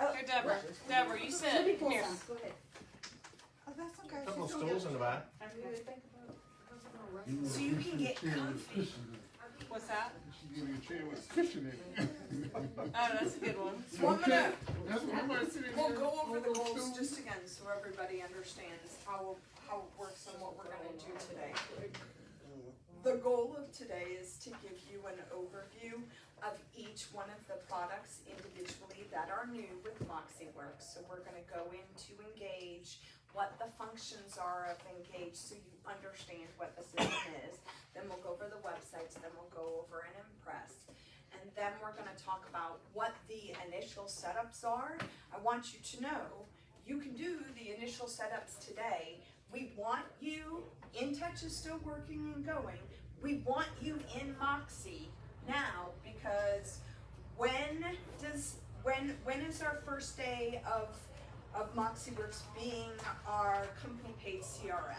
Here, Deborah. Deborah, you sit. Come here. Go ahead. Oh, that's okay. Couple of stools in the back. So you can get comfy. What's that? You should get a chair with cushion in it. Oh, that's a good one. Well, I'm gonna, That's what I'm gonna sit in we'll here. go over the goals just again so everybody understands how it works and what we're gonna do today. The goal of today is to give you an overview of each one of the products individually that are new with MoxiWorks. So we're gonna go into Engage, what the functions are of Engage so you understand what the system is. Then we'll go over the websites, then we'll go over an Impress. And then we're gonna talk about what the initial setups are. I want you to know, you can do the initial setups today. We want you, InTouch is still working and going. We want you in Moxie now because when is our first day of MoxiWorks being our company paid CRM?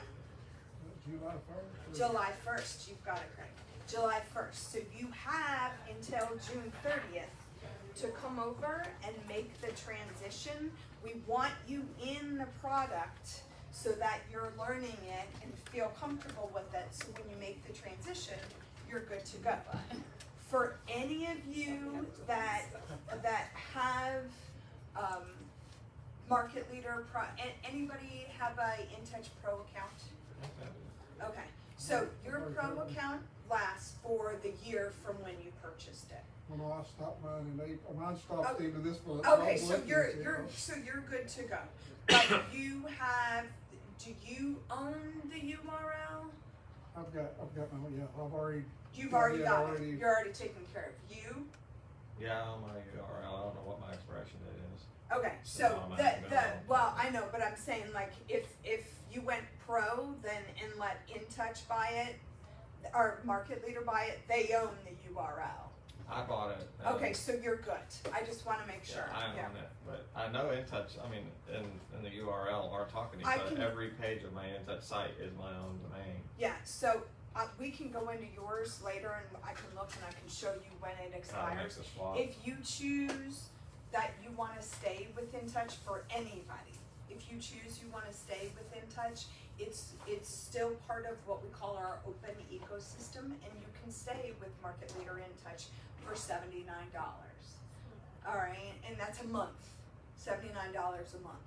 July 1st? July 1st, you've got it correct. July 1st. So you have until June 30th to come over and make the transition. We want you in the product so that you're learning it and feel comfortable with it. So when you make the transition, you're good to go. For any of you that have Market Leader Pro, anybody have a InTouch Pro account? Okay, so your Pro account lasts for the year from when you purchased it. Well, I stopped mine in April. Mine stopped into this month. Okay, so you're good to go. But do you own the URL? I've got my, yeah, I've already. You've already got it. You're already taken care of. You? Yeah, on my URL. I don't know what my expiration date is. Okay, so well, I know, but I'm saying like if you went pro, then and let InTouch buy it, or Market Leader buy it, they own the URL. I bought it. Okay, so you're good. I just want to make sure. Yeah, I own it, but I know InTouch. I mean, in the URL are talking to you, but every page of my InTouch site is my own domain. Yeah, so we can go into yours later, and I can look and I can show you when it expires. If you choose that you want to stay with InTouch for anybody, if you choose you want to stay with InTouch, it's still part of what we call our open ecosystem, and you can stay with Market Leader InTouch for $79. All right, and that's a month, $79 a month.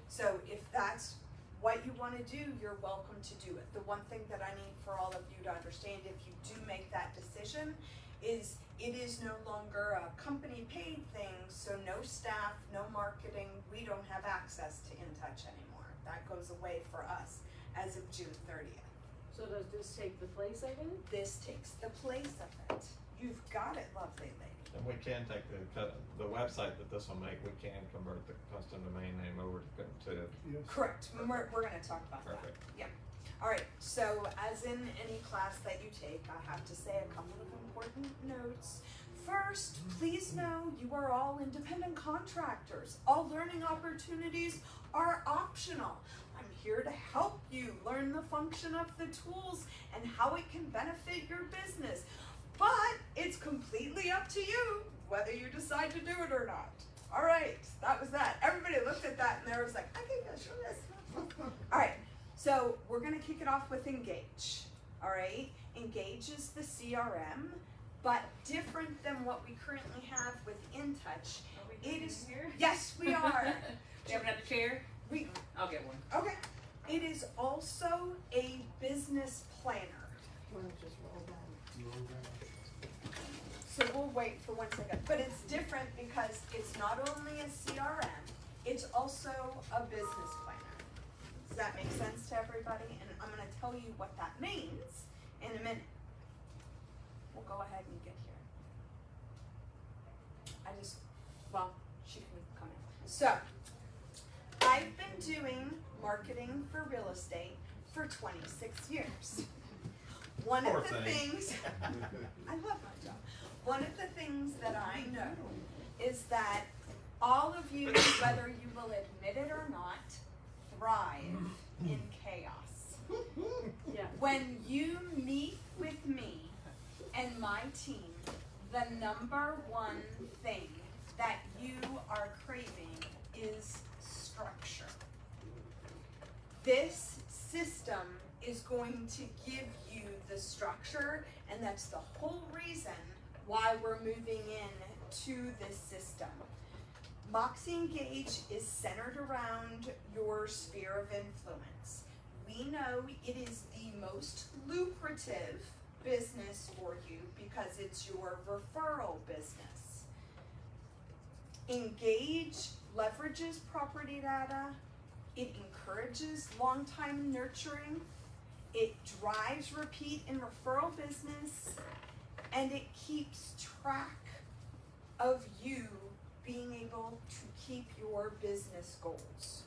So if that's what you want to do, you're welcome to do it. The one thing that I need for all of you to understand, if you do make that decision, is it is no longer a company paid thing, so no staff, no marketing, we don't have access to InTouch anymore. That goes away for us as of June 30th. So does this take the place of it? This takes the place of it. You've got it, lovely lady. And we can take the website that this will make, we can convert the custom domain name over to Yes. Correct. We're going to talk about Perfect. that. Yeah. All right. So as in any class that you take, I have to say a couple of important notes. First, please know you are all independent contractors. All learning opportunities are optional. I'm here to help you learn the function of the tools and how it can benefit your business. But it's completely up to you whether you decide to do it or not. All right, that was that. Everybody looked at that and they was like, I think I show this. All right, so we're gonna kick it off with Engage. All right, Engage is the CRM, but different than what we currently have with InTouch. It is here? Yes, we are. You have another chair? I'll get one. Okay. It is also a business planner. Just roll down. So we'll wait for 1 second. But it's different because it's not only a CRM, it's also a business planner. Does that make sense to everybody? And I'm going to tell you what that means in a minute. We'll go ahead and get here. She can come in. So, I've been doing marketing for real estate for 26 years. One of the things, I love my job. One of the things that I know is that all of you, whether you will admit it or not, thrive in chaos. Yeah. When you meet with me and my team, the number one thing that you are craving This system is going to give you the structure, and that's the whole reason why we're moving in to this system. Moxie Engage is centered around your sphere of influence. We know it is the most lucrative business for you because it's your referral business. Engage leverages property data. It encourages long-time nurturing. It drives repeat and referral business. And it keeps track of you being able to keep your business goals.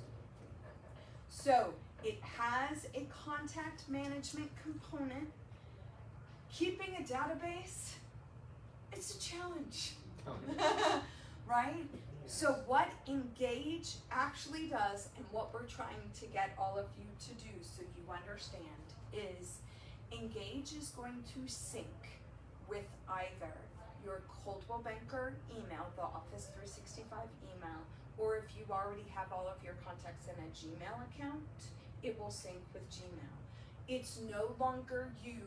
So it has a contact management component. Keeping a database, it's a challenge, right? So what Engage actually does, and what we're trying to get all of you to do so you understand, is Engage is going to sync with either your Coldwell Banker email, the Office 365 email, or if you already have all of your contacts in a Gmail account, it will sync with Gmail. It's no longer you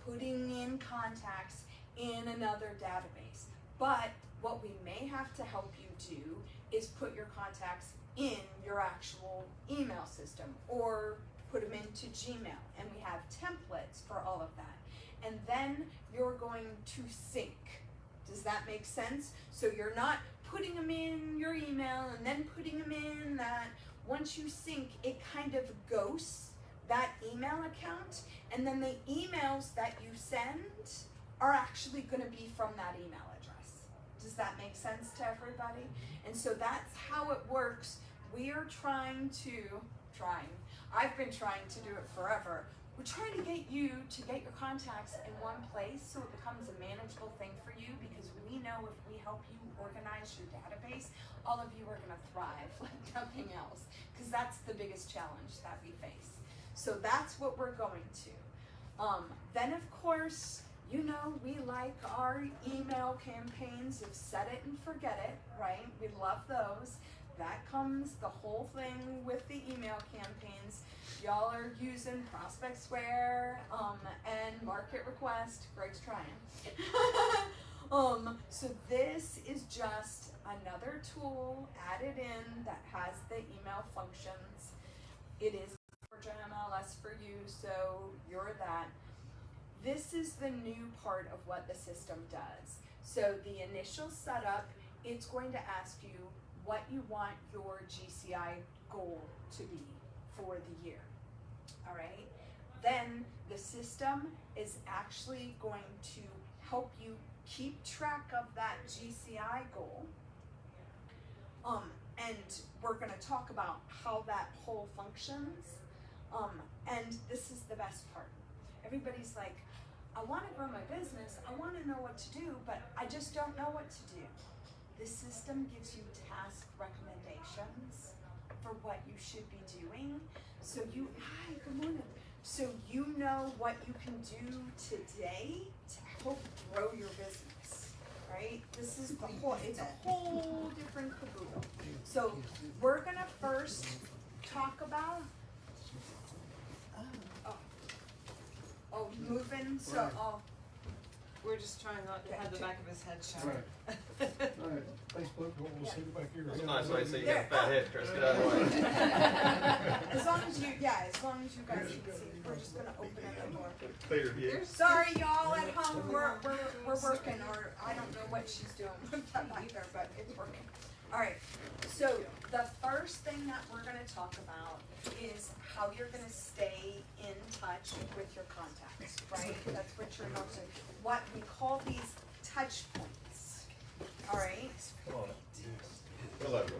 putting in contacts in another database, but what we may have to help you do is put your contacts in your actual email system or put them into Gmail, and we have templates for all of that. And then you're going to sync. Does that make sense? So you're not putting them in your email and then putting them in that. Once you sync, it kind of ghosts that email account, and then the emails that you send are actually going to be from that email address. Does that make sense to everybody? And so that's how it works. We are I've been trying to do it forever. We're trying to get you to get your contacts in one place so it becomes a manageable thing for you, because we know if we help you organize your database, all of you are going to thrive like nothing else, because that's the biggest challenge that we face. So that's what we're going to. Then of course, you know, we like our email campaigns of set it and forget it, right? We love those. That comes the whole thing with the email campaigns. Y'all are using Prospect Square and Market Request. Greg's trying. So this is just another tool added in that has the email functions. It is Georgia MLS for you, so you're that. This is the new part of what the system does. So the initial setup, it's going to ask you what you want your GCI goal to be for the year. All right. Then the system is actually going to help you keep track of that GCI goal. And we're going to talk about how that whole functions. And this is the best part. Everybody's like, I want to grow my business. I want to know what to do, but I just don't know what to do. This system gives you task recommendations for what you should be doing. So hi, good morning. So you know what you can do today to help grow your business, right? This is it's a whole different caboodle. So we're gonna first talk about, moving, so We're just trying not to have the back of his head show. Right. Alright, Facebook, we'll see the back here. That's a nice way to say you got a fat head, Chris. Get out of the way. as long as you guys can see, we're just gonna open the door. Clear view. Sorry, y'all at home, we're working, or I don't know what she's doing with that either, but it's working. All right, so the first thing that we're gonna talk about is how you're gonna stay in touch with your contacts, right? That's what you're noticing. What we call these touch points. All right. Come on. Go left, go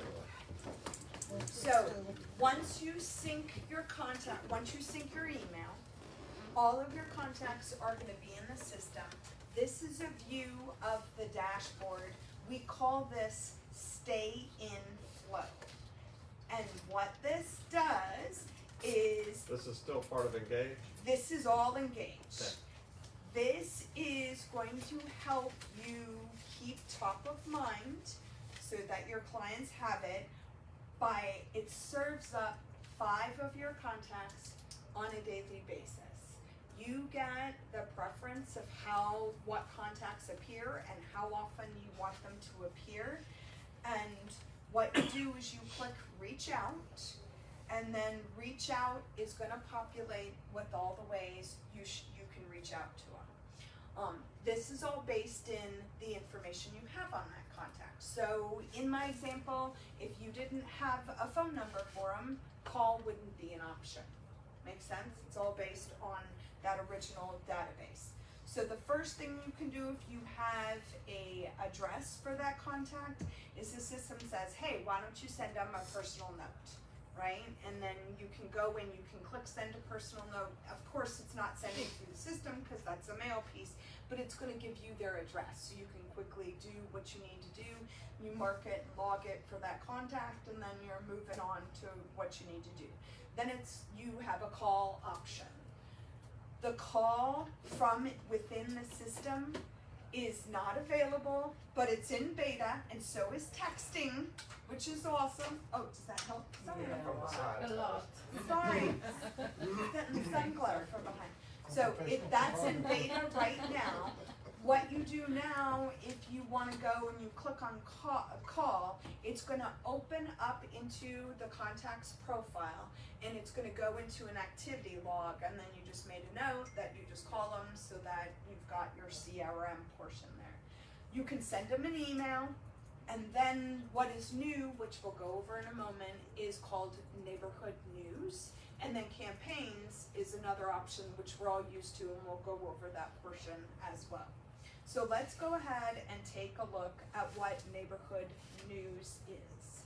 left. So once you sync your email, all of your contacts are going to be in the system. This is a view of the dashboard. We call this Stay in Flow. And what this does is, This is still part of Engage? this is all Engage. Okay. This is going to help you keep top of mind so that your clients have it. It serves up 5 of your contacts on a daily basis. You get the preference of what contacts appear and how often you want them to appear. And what you do is you click reach out, and then reach out is gonna populate with all the ways you can reach out to them. This is all based in the information you have on that contact. So in my example, if you didn't have a phone number for them, call wouldn't be an option. Make sense? It's all based on that original database. So the first thing you can do if you have a address for that contact is the system says, hey, why don't you send them a personal note, right? And then you can go and you can click send a personal note. Of course, it's not sending through the system because that's a mail piece, but it's going to give you their address so you can quickly do what you need to do. You mark it, log it for that contact, and then you're moving on to what you need to do. Then you have a call option. The call from within the system is not available, but it's in beta, and so is texting, which is awesome. Oh, does that help? Sorry. A lot. Sorry. Getting the sun glare from behind. So that's in beta right now. What you do now, if you want to go and you click on call, it's going to open up into the contact's profile, and it's going to go into an activity log, and then you just made a note that you just call them so that you've got your CRM portion there. You can send them an email, and then what is new, which we'll go over in a moment, is called neighborhood news. And then campaigns is another option which we're all used to, and we'll go over that portion as well. So let's go ahead and take a look at what neighborhood news is.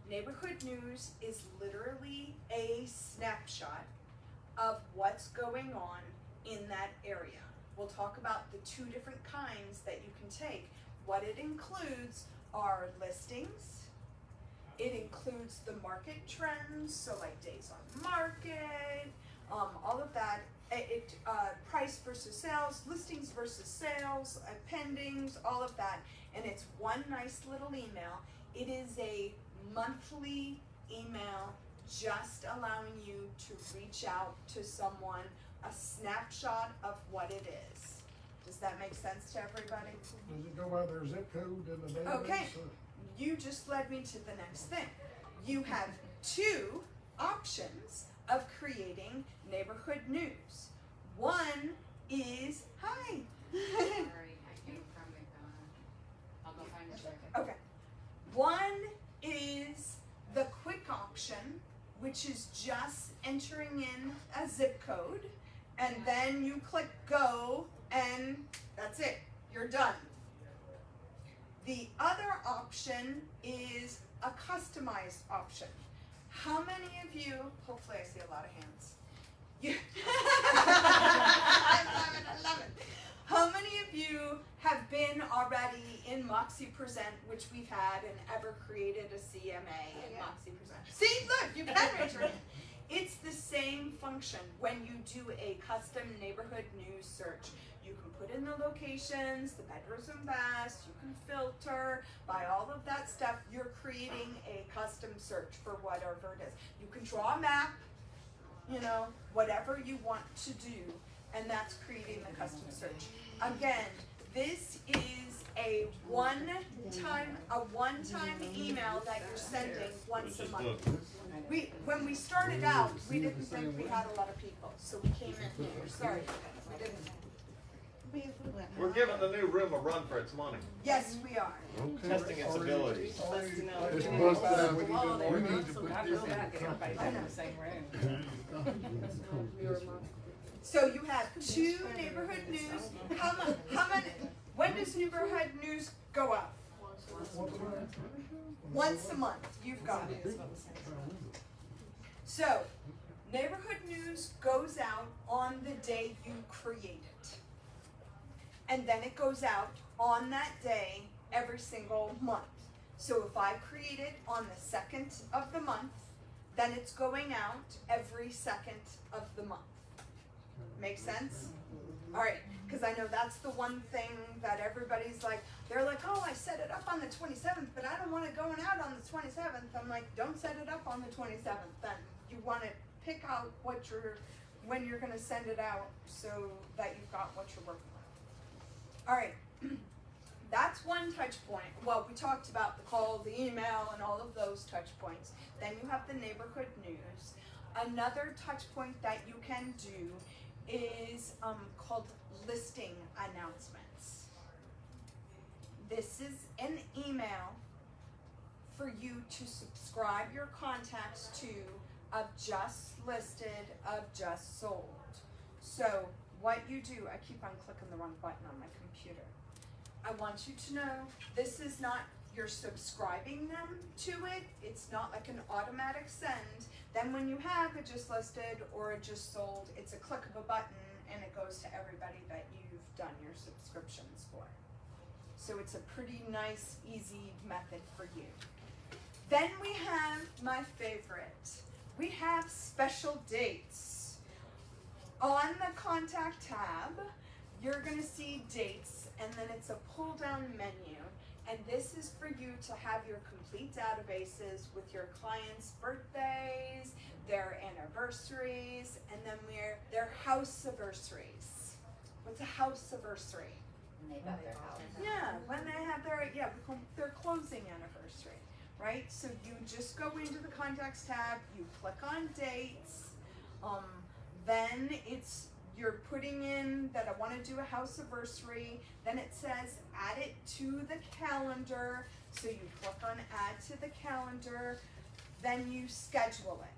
Neighborhood news is literally a snapshot of what's going on in that area. We'll talk about the 2 different kinds that you can take. What it includes are listings. It includes the market trends, so like days on market, all of that. Price versus sales, listings versus sales, pendings, all of that. And it's one nice little email. It is a monthly email just allowing you to reach out to someone, a snapshot of what it is. Does that make sense to everybody? Does it go by their zip code in the database? Okay. or- You just led me to the next thing. You have 2 options of creating neighborhood news. One is, hi. Sorry, I came from I'll go find a second. Okay. One is the quick option, which is just entering in a zip code, and then you click go, and that's it. You're done. The other option is a customized option. How many of you, hopefully I see a lot of hands. I love it. How many of you have been already in Moxie Present, which we've had, and ever created a CMA in Moxie Present? See, look, you can raise your hand. It's the same function when you do a custom neighborhood news search. You can put in the locations, the bedrooms and baths, you can filter, by all of that stuff, you're creating a custom search for whatever it is. You can draw a map, you know, whatever you want to do, and that's creating the custom search. Again, this is a one-time email that you're sending once a month. When we started out, we didn't think we had a lot of people, so we came in here. Sorry, we didn't. We're giving the new room a run for its money, Yes, we are. Okay. testing its abilities. Busting out. It's Yeah. busted out. We need to put I this feel bad getting everybody I in know. the same room. So you have 2 neighborhood news. How many? When does neighborhood news go up? Once a month. You've got it. So, neighborhood news goes out on the day you create it. And then it goes out on that day every single month. So if I create it on the 2nd of the month, then it's going out every 2nd of the month. Make sense? Alright, because I know that's the one thing that everybody's like, they're like, oh, I set it up on the 27th, but I don't want it going out on the 27th. I'm like, don't set it up on the 27th, then you wanna pick out when you're gonna send it out so that you've got what you're working with. Alright, that's one touch point. Well, we talked about the call, the email, and all of those touch points. Then you have the neighborhood news. Another touch point that you can do is called listing announcements. This is an email for you to subscribe your contacts to of just listed, of just sold. So what you do, I keep on clicking the wrong button on my computer. I want you to know this is not, you're subscribing them to it. It's not like an automatic send. Then when you have a just listed or a just sold, it's a click of a button and it goes to everybody that you've done your subscriptions for. So it's a pretty nice, easy method for you. Then we have my favorite. We have special dates. On the contact tab, you're gonna see dates, and then it's a pull down menu. And this is for you to have your complete databases with your clients' birthdays, their anniversaries, and then their house-iversary. What's a house-iversary? When they bought their house. Yeah, when they have their closing anniversary, right? So you just go into the contacts tab, you click on dates, then you're putting in that I want to do a house anniversary, then it says add it to the calendar, so you click on add to the calendar, then you schedule it.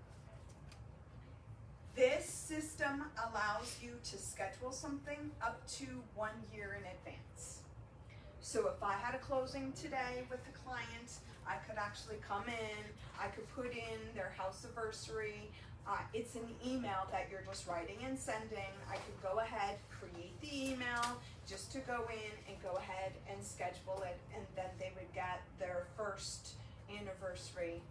This system allows you to schedule something up to 1 year in advance. So if I had a closing today with a client, I could actually come in, I could put in their house anniversary. It's an email that you're just writing and sending. I could go ahead, create the email just to go in and go ahead and schedule it, and then they would get their first anniversary,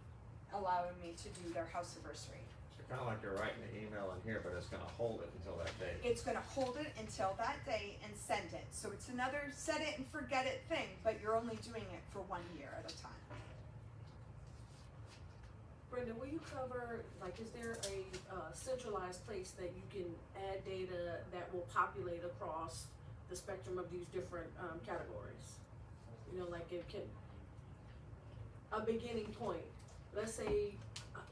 allowing me to do their house anniversary. So kind of like you're writing the email in here, but it's gonna hold it until that date. It's gonna hold it until that date and send it. So it's another set it and forget it thing, but you're only doing it for 1 year at a time. Brenda, will you cover, like, is there a centralized place that you can add data that will populate across the spectrum of these different categories? You know, like it can, a beginning point. Let's say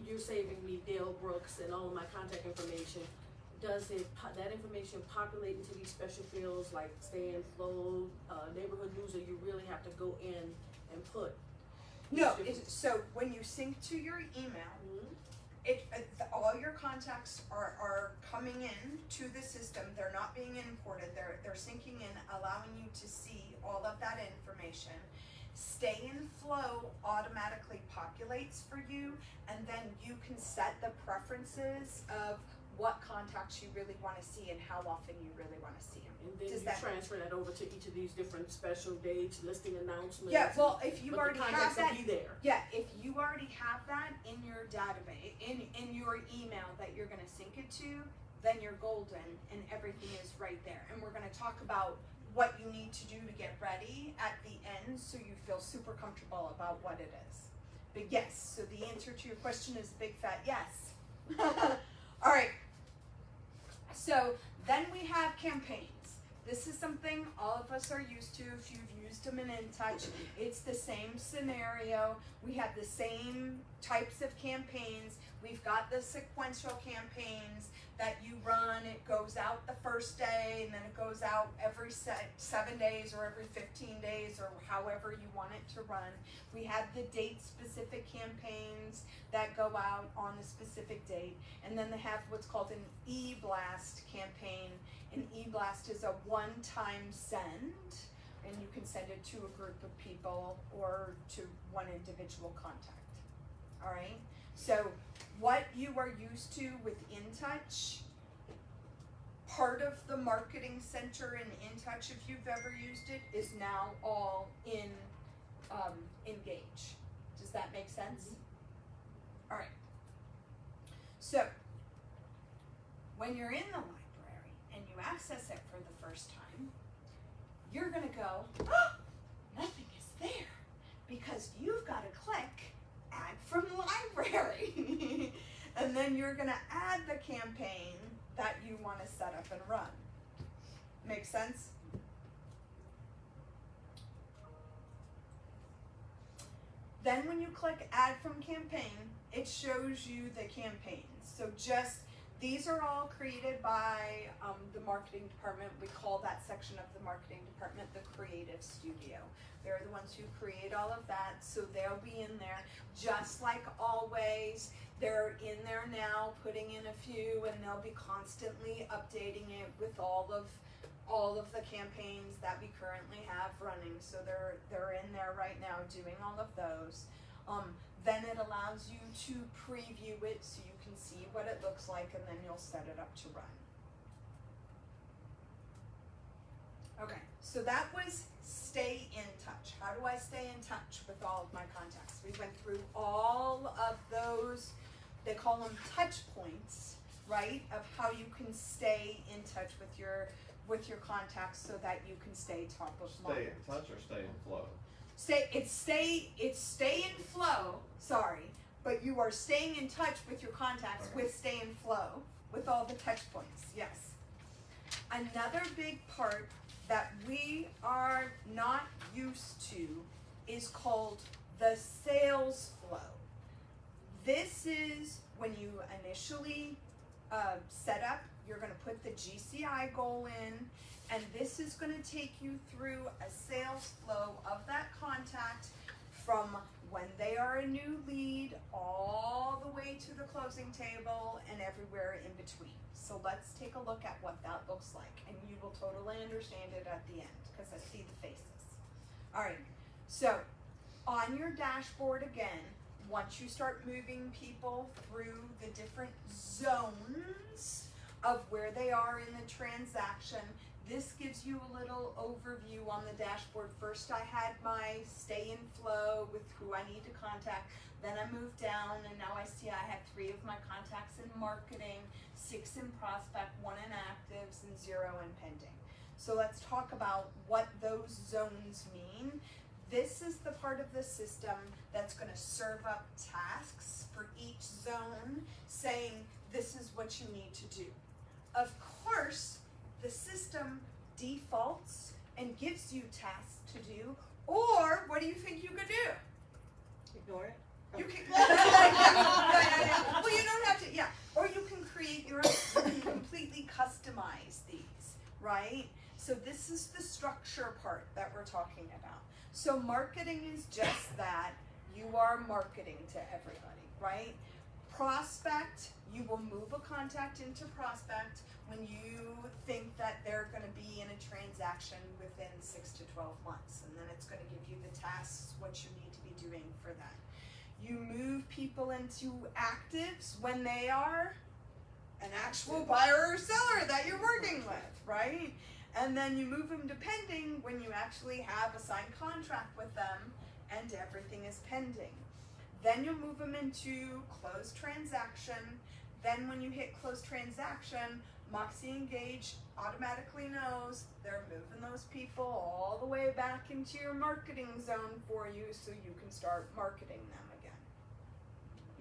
you're saving me Dale Brooks and all of my contact information. Does that information populate into these special fields like stay and flow, neighborhood news, or you really have to go in and put? No, so when you sync to your email, all your contacts are coming in to the system. They're not being imported. They're syncing in, allowing you to see all of that information. Stay and flow automatically populates for you, and then you can set the preferences of what contacts you really want to see and how often you really want to see them. And then you transfer that over to each of these different special dates, listing announcements. Yeah, well, if you already have that, will be there. yeah, if you already have that in your database, in your email that you're going to sync it to, then you're golden and everything is right there. And we're going to talk about what you need to do to get ready at the end so you feel super comfortable about what it is. But yes, so the answer to your question is a big fat yes. All right. So then we have campaigns. This is something all of us are used to. If you've used them in InTouch, it's the same scenario. We have the same types of campaigns. We've got the sequential campaigns that you run. It goes out the first day, and then it goes out every 7 days or every 15 days or however you want it to run. We have the date-specific campaigns that go out on a specific date, and then they have what's called an e-blast campaign. An e-blast is a one-time send, and you can send it to a group of people or to one individual contact. All right? So what you are used to with InTouch, part of the marketing center in InTouch, if you've ever used it, is now all in Engage. Does that make sense? Mm-hmm. All right. So when you're in the library and you access it for the first time, you're gonna go, oh, nothing is there, because you've got to click add from library. And and then you're gonna add the campaign that you wanna set up and run. Make sense? Then when you click add from campaign, it shows you the campaigns. So these are all created by the marketing department. We call that section of the marketing department the creative studio. They're the ones who create all of that, so they'll be in there. Just like always, they're in there now, putting in a few, and they'll be constantly updating it with all of the campaigns that we currently have running. So they're in there right now doing all of those. Then it allows you to preview it so you can see what it looks like, and then you'll set it up to run. Okay, so that was stay in touch. How do I stay in touch with all of my contacts? We went through all of those, they call them touch points, right? Of how you can stay in touch with your contacts so that you can stay top of mind. Stay in touch or stay in flow? It's stay in flow, sorry, but you are staying in touch with your contacts with stay in flow, with all the touch points, yes. Another big part that we are not used to is called the sales flow. This is when you initially set up, you're gonna put the GCI goal in, and this is gonna take you through a sales flow of that contact from when they are a new lead all the way to the closing table and everywhere in between. So let's take a look at what that looks like, and you will totally understand it at the end because I see the faces. All right, so on your dashboard again, once you start moving people through the different zones of where they are in the transaction, this gives you a little overview on the dashboard. First I had my stay in flow with who I need to contact. Then I moved down and now I see I have 3 of my contacts in marketing, 6 in prospect, 1 in actives, and 0 in pending. So let's talk about what those zones mean. This is the part of the system that's going to serve up tasks for each zone, saying this is what you need to do. Of course, the system defaults and gives you tasks to do, or what do you think you could do? Ignore it. You can, yeah. Well, you don't have to, yeah. Or you can create your own, you can completely customize these, right? So this is the structure part that we're talking about. So marketing is just that. You are marketing to everybody, right? Prospect, you will move a contact into prospect when you think that they're going to be in a transaction within 6 to 12 months. And then it's going to give you the tasks, what you need to be doing for that. You move people into actives when they are an actual buyer or seller that you're working with, right? And then you move them to pending when you actually have a signed contract with them and everything is pending. Then you'll move them into close transaction. Then when you hit close transaction, Moxie Engage automatically knows they're moving those people all the way back into your marketing zone for you so you can start marketing them again.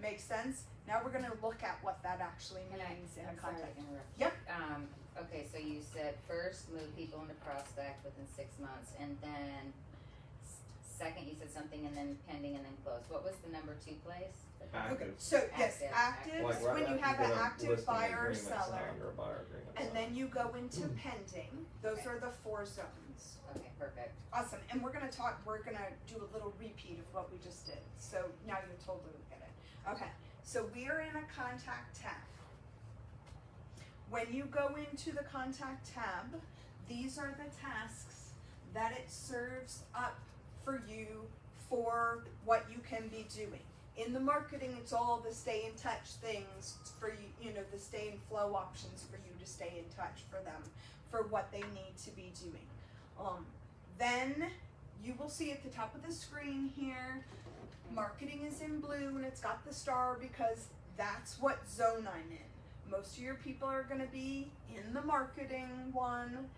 Make sense? Now we're going to look at what that actually means in a contact. Yep. Okay, so you said first move people into prospect within 6 months, and then second you said something, and then pending, and then close. What was the number 2 place? Okay, so yes, actives, Like right when you have after an get a active listing buyer or agreement seller, signed or a buyer agreement and signed. then you go into pending. Those are the 4 zones. Okay, perfect. Awesome, and we're gonna do a little repeat of what we just did. So now you totally get it. Okay, so we are in a contact tab. When you go into the contact tab, these are the tasks that it serves up for you for what you can be doing. In the marketing, it's all the stay in touch things for you, the stay in flow options for you to stay in touch for them, for what they need to be doing. Then you will see at the top of the screen here, marketing is in blue and it's got the star because that's what zone I'm in. Most of your people are going to be in the marketing one,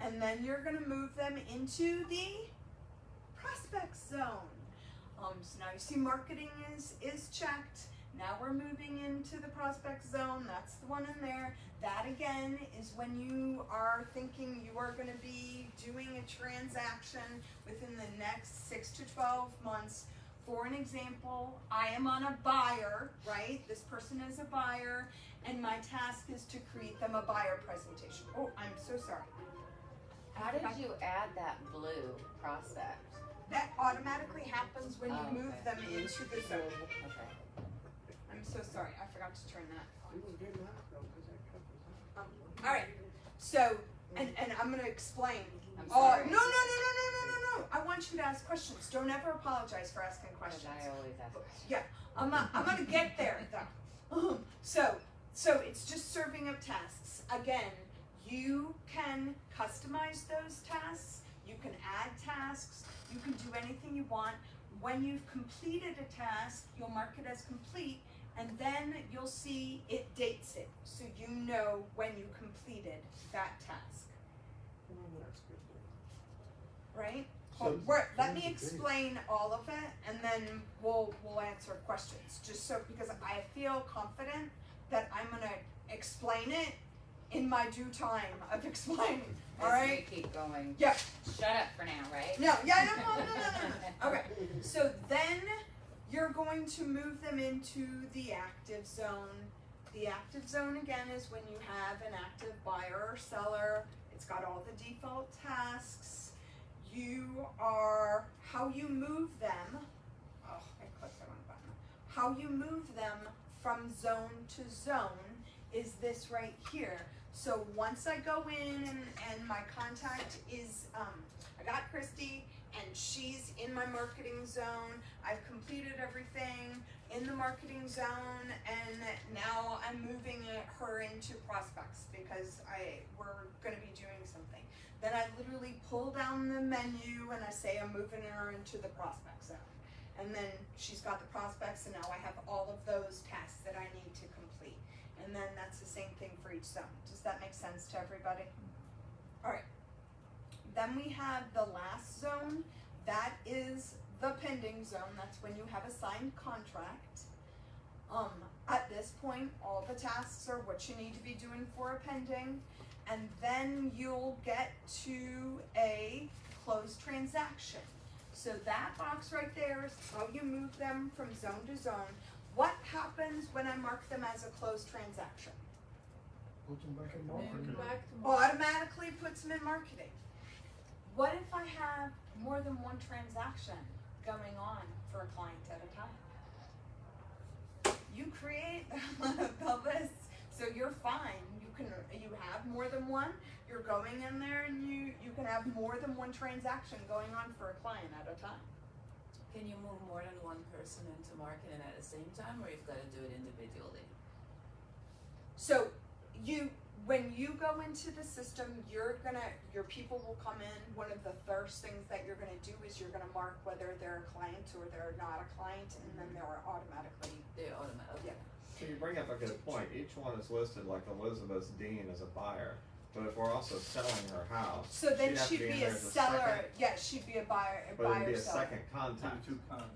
and then you're going to move them into the prospect zone. So now you see marketing is checked. Now we're we're moving into the prospect zone, that's the one in there. That again is when you are thinking you are gonna be doing a transaction within the next 6 to 12 months. For an example, I am on a buyer, right? This person is a buyer, and my task is to create them a buyer presentation. Oh, I'm so sorry. How did you add that blue prospect? That automatically happens when you Oh, move okay. them into the zone. Okay. I'm so sorry, I forgot to turn that on. We was getting that though, 'cause that cup was on. Alright, so, and I'm gonna explain. I'm Oh, sorry. no. I want you to ask questions. Don't ever apologize for asking Because questions. I always ask questions. Yeah, I'm gonna get there though. So it's just serving up tasks. Again, you can customize those tasks, you can add tasks, you can do anything you want. When you've completed a task, you'll mark it as complete, and then you'll see it dates it, so you know when you completed that task, That's good. right? So- Let me explain all of it, and then we'll answer questions, just so, because I feel confident that I'm gonna explain it in my due time of explaining, As alright? we keep going. Yeah. Shut up for now, right? No. Okay, so then you're going to move them into the active zone. The active zone again is when you have an active buyer or seller. It's got all the default tasks. How you move them, oh, I clicked the wrong button. How you move them from zone to zone is this right here. So once I go in and my contact is, I got Christy and she's in my marketing zone. I've completed everything in the marketing zone, and now I'm moving her into prospects because we're gonna be doing something. Then I literally pull down the menu and I say I'm moving her into the prospect zone. And then she's got the prospects, and now I have all of those tasks that I need to complete. And then that's the same thing for each zone. Does that make sense to everybody? Alright. Then we have the last zone. That is the pending zone. That's when you have a signed contract. At this point, all the tasks are what you need to be doing for a pending. And then you'll get to a closed transaction. So that box right there is how you move them from zone to zone. What happens when I mark them as a closed transaction? Put them back in marketing. Automatically puts them in marketing. What if I have more than one transaction going on for a client at a time? You create the list, so you're fine. You have more than one, you're going in there and you can have more than one transaction going on for a client at a time. Can you move more than one person into marketing at the same time, or you've got to do it individually? So when you go into the system, your people will come in. One of the first things that you're gonna do is you're gonna mark whether they're a client or they're not a client, and then they're automatically. They're automatic. Yeah. So you bring up a good point. Each one is listed like Elizabeth Dean as a buyer, but if we're also selling her house, So then she'd have to she'd be in a there as seller. second, Yeah, she'd be a buyer. but it'd be a Seller. second contact.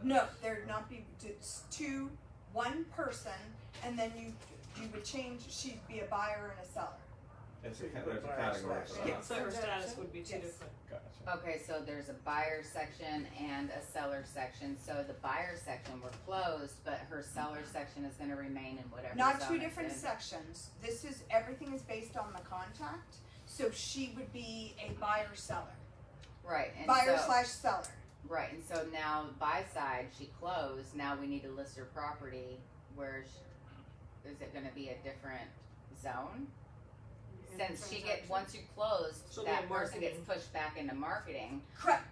No, there'd not be one person, and then you would change. She'd be a buyer and a seller. There's a category for that. Yeah. So her status would be two Yes. different. Gotcha. Okay, so there's a buyer section and a seller section. So the buyer section we're closed, but her seller section is gonna remain in whatever Not zone two it's different in. sections. Everything is based on the contact. So she would be a buyer seller. Right, and Buyer so, slash seller. right, and so now buy side, she closed, now we need to list her property, where is it gonna be a different zone? Since once you close, She'll be that in person gets marketing. pushed back into marketing. Correct.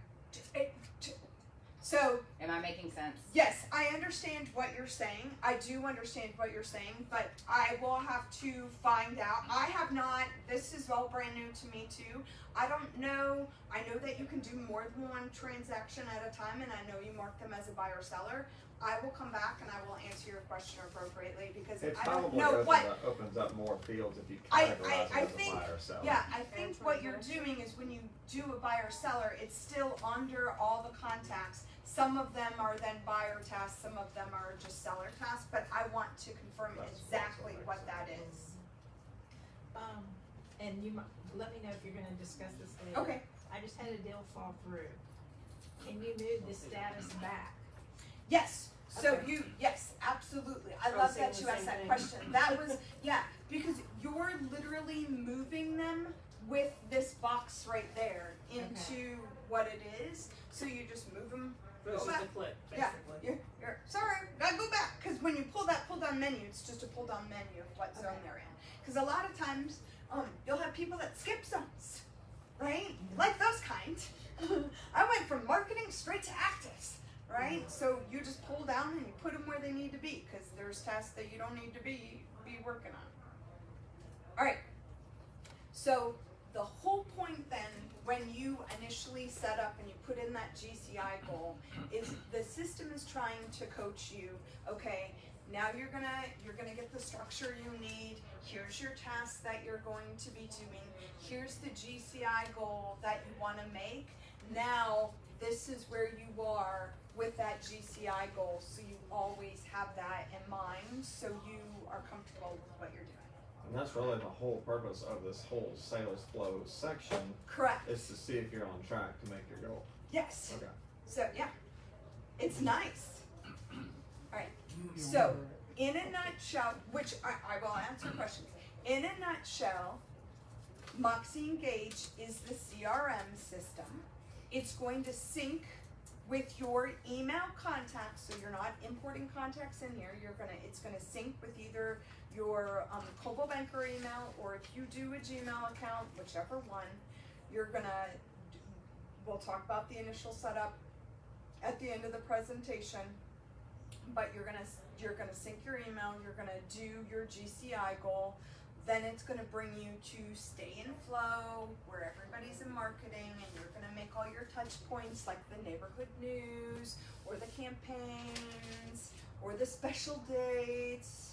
So Am I making sense? yes, I understand what you're saying. I do understand what you're saying, but I will have to find out. I have not, this is all brand new to me too. I don't know, I know that you can do more than one transaction at a time, and I know you mark them as a buyer seller. I will come back and I will answer your question appropriately, because It I don't probably know what. opens up more fields if you I categorize it as think- a buyer or seller. Yeah, I think what you're doing is when you do a buyer seller, it's still under all the contacts. Some of them are then buyer tasks, some of them are just seller tasks, but I want to confirm That's exactly also what makes that sense. is. And you might, let me know if you're gonna discuss this later. Okay. I just had a deal fall through. Can you move the status back? Yes. So Okay. yes, absolutely. I Oh, love saying that the you asked same that thing. question. That was, yeah, because you're literally moving them with this box right there into what it is. So you just move them. It's Go just a back. click, Yeah, basically. you're sorry, gotta go back. Because when you pull that pull down menu, it's just a pull down menu of what zone they're in. Because a lot of times, you'll have people that skip zones, right? Like those kind. I went from marketing straight to actives, right? So you just pull down and you put them where they need to be because there's tasks that you don't need to be working on. All right. So the whole point then, when you initially set up and you put in that GCI goal, is the system is trying to coach you. Okay, now you're gonna get the structure you need. Here's your tasks that you're going to be doing. Here's the GCI goal that you want to make. Now this is where you are with that GCI goal, so you always have that in mind, so you are comfortable with what you're doing. And that's really the whole purpose of this whole sales flow section, Correct. is to see if you're on track to make your goal. Yes. Okay. So yeah, it's nice. All right. You So, know, in a nutshell, which I will answer questions. In a nutshell, Moxie Engage is the CRM system. It's going to sync with your email contacts, so you're not importing contacts in here. It's gonna sync with either your Coldwell Banker email, or if you do a Gmail account, whichever one, we'll talk about the initial setup at the end of the presentation. But you're gonna sync your email, you're gonna do your GCI goal, then it's gonna bring you to stay in flow, where everybody's in marketing, and you're gonna make all your touch points like the neighborhood news, or the campaigns, or the special dates.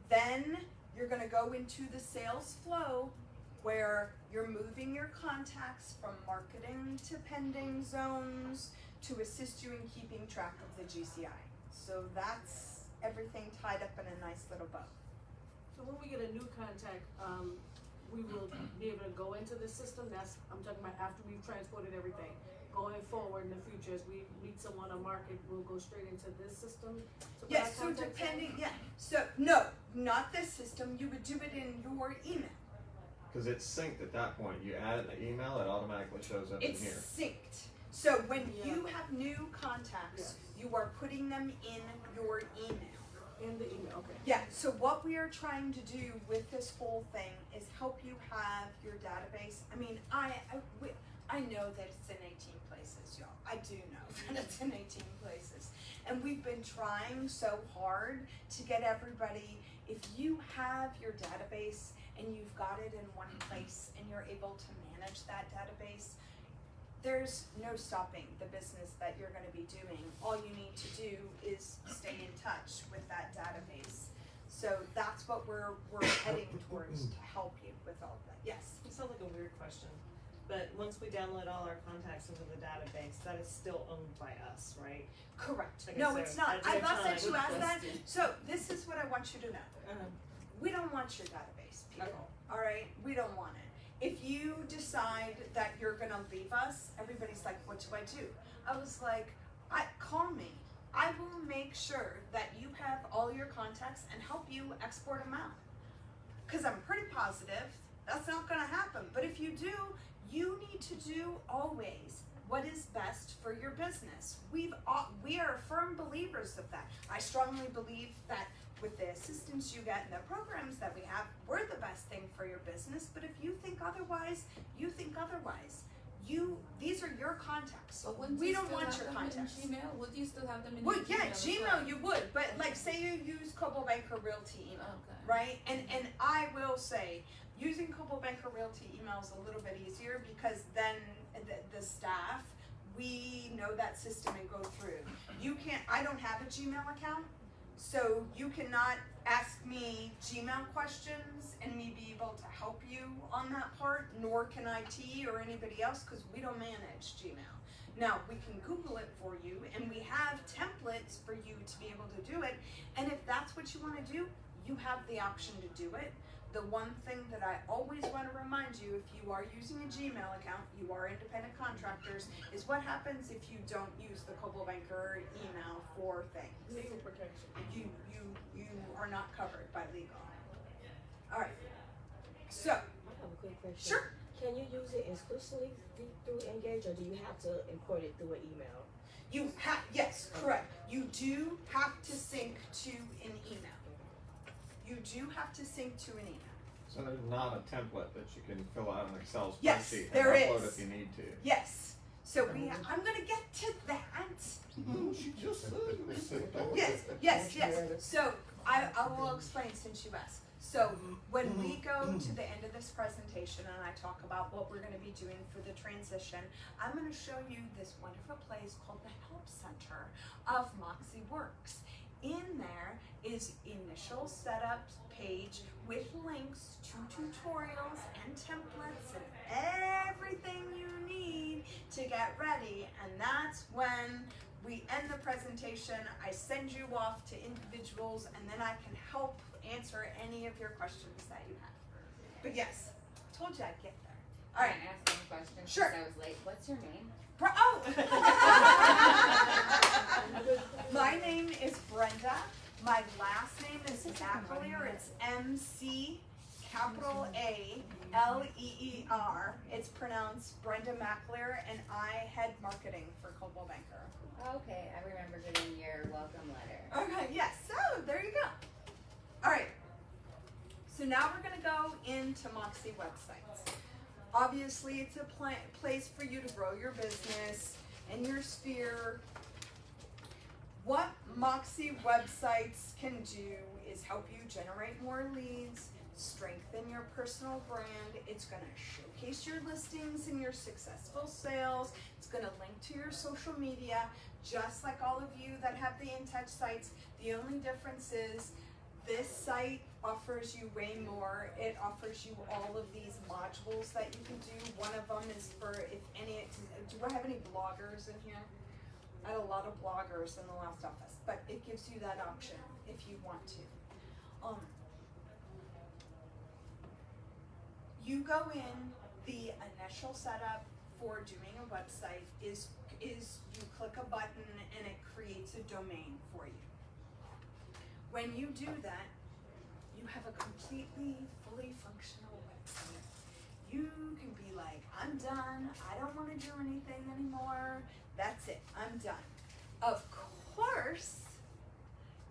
Then you're gonna go into the sales flow, where you're moving your contacts from marketing to pending zones to assist you in keeping track of the GCI. So that's everything tied up in a nice little bow. So when we get a new contact, we will be able to go into the system. I'm talking about after we've transported everything. Going forward in the future, as we meet someone on market, we'll go straight into this system. So Yes, so depending, yeah. So no, not this system. You would do it in your email. Because it's synced at that point. You add an email, it automatically shows up It's in here. synced. So when Yeah. you have new contacts, Yes. you are putting them in your email. In the email, okay. Yeah, so what we are trying to do with this whole thing is help you have your database. I mean, I know that it's in 18 places, y'all. I do know that it's in 18 places. And we've been trying so hard to get everybody, if you have your database and you've got it in one place and you're able to manage that database, there's no stopping the business that you're gonna be doing. All you need to do is stay in touch with that database. So that's what we're heading towards to help you with all of that. Yes? It sounds like a weird question, but once we download all our contacts into the database, that is still owned by us, right? Correct. Okay, No, so it's not. at I no love that time- you asked that. So this is what I want you to know. Uh-huh. We don't want your database, people. Okay. All right? We don't want it. If you decide that you're gonna leave us, everybody's like, what do I do? I was like, call me. I will make sure that you have all your contacts and help you export them out. Cause I'm pretty positive that's not gonna happen. But if you do, you need to do always what is best for your business. We are firm believers of that. I strongly believe that with the assistance you get and the programs that we have, we're the best thing for your business. But if you think otherwise, you think otherwise. These are your contacts. But wouldn't We you don't still want have your them contacts. in Gmail? Would you still have them in Well, your yeah, as Gmail well? you would, but like say you use Coldwell Banker Realty email, Okay. right? And I will say, using Coldwell Banker Realty email is a little bit easier because then the staff, we know that system and go through. I don't have a Gmail account, so you cannot ask me Gmail questions and me be able to help you on that part, nor can IT or anybody else because we don't manage Gmail. Now, we can Google it for you and we have templates for you to be able to do it, and if that's that's what you wanna do, you have the option to do it. The one thing that I always want to remind you, if you are using a Gmail account, you are independent contractors, is what happens if you don't use the Coldwell Banker email for things. Legal protection. You are not covered by legal. All right. So, I have a quick question. sure. Can you use it exclusively through Engage, or do you have to import it through an email? You have, yes, correct. You do have to sync to an email. You do have to sync to an email. So there's not a template that you can fill out an Excel Yes, spreadsheet and there upload is. if you need to. Yes. So I'm gonna get to that. She just said. Yes. So I will explain since you asked. So when we go to the end of this presentation and I talk about what we're gonna be doing for the transition, I'm gonna show you this wonderful place called the Help Center of MoxiWorks. In there is initial setup page with links to tutorials and templates and everything you need to get ready. And that's when we end the presentation. I send you off to individuals and then I can help answer any of your questions that you have. But yes, told you I'd get there. All right. Can I ask one question? Sure. Since I was late. What's your name? My name is Brenda. My last name is McAleer. It's MC capital A-L-E-E-R. It's pronounced Brenda McAleer, and I head marketing for Coldwell Banker. Okay, I remember getting your welcome letter. Okay, yes, so there you go. All right, so now we're gonna go into Moxie websites. Obviously, it's a place for you to grow your business and your sphere. What Moxie websites can do is help you generate more leads, strengthen your personal brand. It's gonna showcase your listings and your successful sales. It's gonna link to your social media, just like all of you that have the InTouch sites. The only difference is this site offers you way more. It offers you all of these modules that you can do. One of them is for if any, do I have any bloggers in here? I had a lot of bloggers in the last office, but it gives you that option if you want to. You go in, the initial setup for doing a website is you click a button and it creates a domain for you. When you do that, you have a completely, fully functional website. You can be like, I'm done, I don't want to do anything anymore, that's it, I'm done. Of course,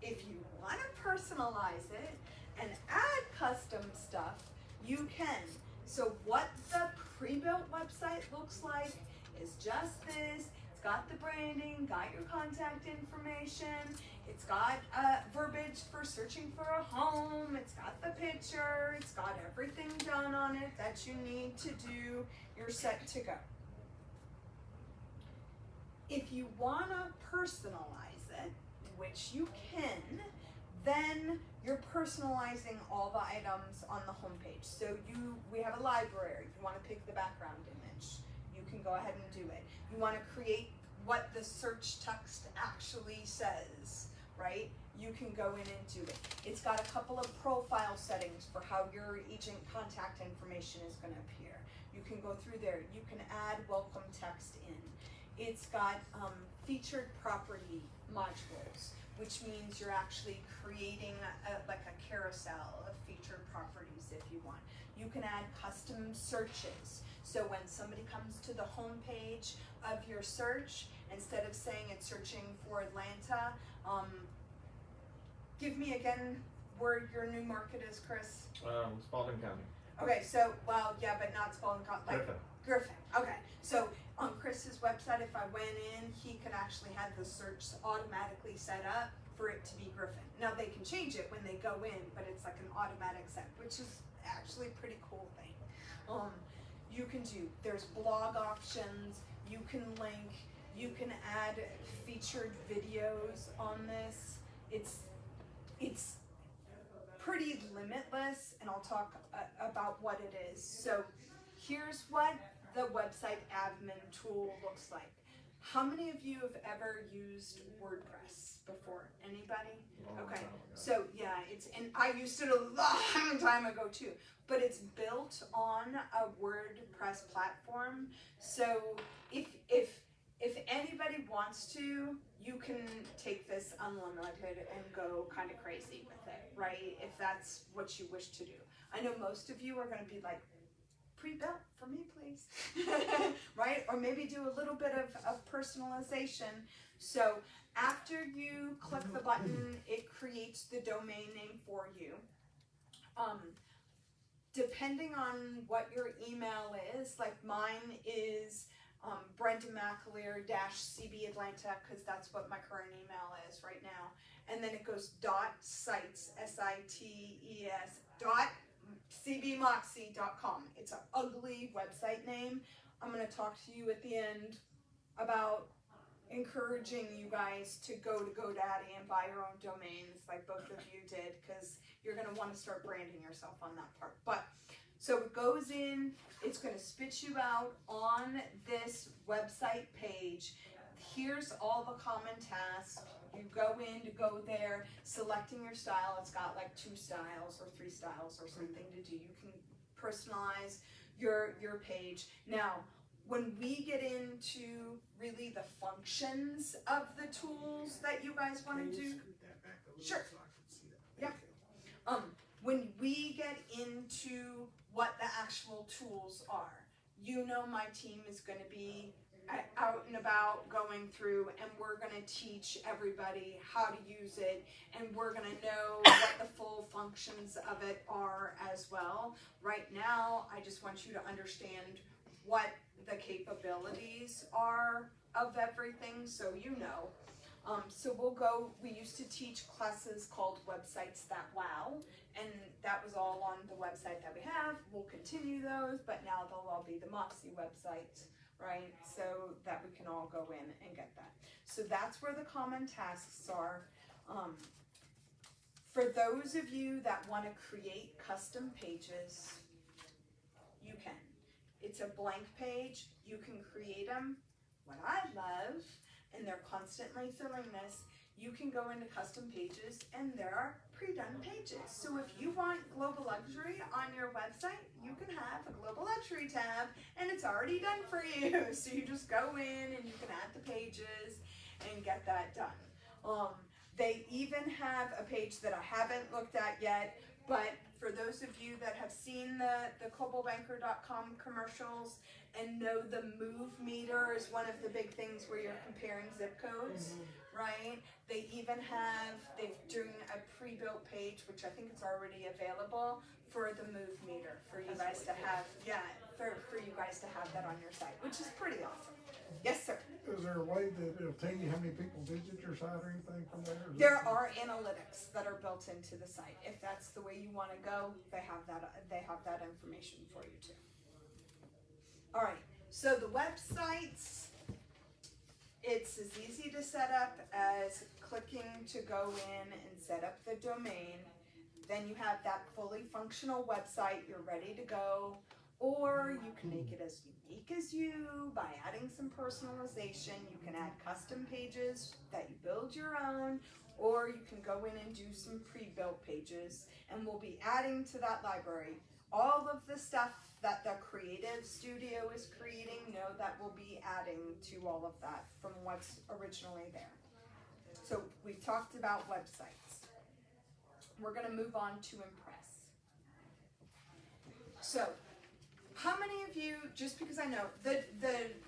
if you want to personalize it and add custom stuff, you can. So what the pre-built website looks like is just this. It's got the branding, got your contact information, it's got verbiage for searching for a home, it's got the picture, it's got everything done on it that you need to do. You're set to go. If you want to personalize it, which you can, then you're personalizing all the items on the homepage. So we have a library. You want to pick the background image. You can go ahead and do it. You want to create what the search text actually says, right? You can go in and do it. It's got a couple of profile settings for how your agent contact information is going to appear. You can go through there. You can add welcome text in. It's got featured property modules, which means you're actually creating like a carousel of featured properties if you want. You can add custom searches. So when somebody comes to the home page of your search, instead of saying it's searching for Atlanta, give me again where your new market is, Chris. Spalding County. Okay, so, well, yeah, but not Spalding County, like Griffin. Okay, so on Chris's website, if I went in, he could actually have the search automatically set up for it to be Griffin. Now they can change it when they go in, but it's like an automatic set, which is actually a pretty cool thing. You can do, there's blog options, you can link, you can add featured videos on this. It's pretty limitless, and I'll talk about what it is. So here's what the website admin tool looks like. How many of you have ever used WordPress before? Anybody? Okay, so and I used it a long time ago too, but it's built on a WordPress platform. So if anybody wants to, you can take this unlimited and go kind of crazy with it, right? If that's what you wish to do. I know most of you are going to be like, pre-built for me, please. Right? Or maybe do a little bit of personalization. So after you click the button, it creates the domain name for you. Depending on what your email is, like mine is Brenda McAleer -CB Atlanta, because that's what my current email is right now. And then it goes .sites, SITES, .cbmoxie.com. It's an ugly website name. I'm going to talk to you at the end about encouraging you guys to go to GoDaddy and buy your own domains like both of you did, because you're going to want to start branding yourself on that part. But so it goes in, it's going to spit you out on this website page. Here's all the common tasks. You go in to go there, selecting your style. It's got like 2 styles or 3 styles or something to do. You can personalize your page. Now, when we get into really the functions of the tools that you guys want to do, sure. Yeah. When we get into what the actual tools are, you know my team is going to be out and about going through, and we're going to teach everybody how to use it, and we're going to know what the full functions of it are as well. Right now, I just want you to understand what the capabilities are of everything, so you know. So we used to teach classes called Websites That Wow, and that was all on the website that we have. We'll continue those, but now they'll all be the Moxie websites, right? So that we can all go in and get that. So that's where the common tasks are. For those of you that want to create custom pages, you can. It's a blank page. You can create them. What I love, and they're constantly filling this, you can go into custom pages and there are pre-done pages. So if you want global luxury on your website, you can have a global luxury tab and it's already done for you. So you just go in and you can add the pages and get that done. They even have a page that I haven't looked at yet, but for those of you that have seen the cobaltbanker.com commercials and know the move meter is one of the big things where you're comparing zip codes, right? They're doing a pre-built page, which I think is already available, for the move meter for you guys to have, for you guys to have that on your site, which is pretty awesome. Yes, sir. Is there a way that it'll tell you how many people visit your site or anything from there? There are analytics that are built into the site. If that's the way you want to go, they have that information for you too. All right. So the websites, it's as easy to set up as clicking to go in and set up the domain. Then you have that fully functional website. You're ready to go. Or you can make it as unique as you by adding some personalization. You can add custom pages that you build your own, or you can go in and do some pre-built pages, and we'll be adding to that library. All of the stuff that the creative studio is creating, know that we'll be adding to all of that from what's originally there. So we've talked about websites. We're going to move on to Impress. So, how many of you, just because I know, the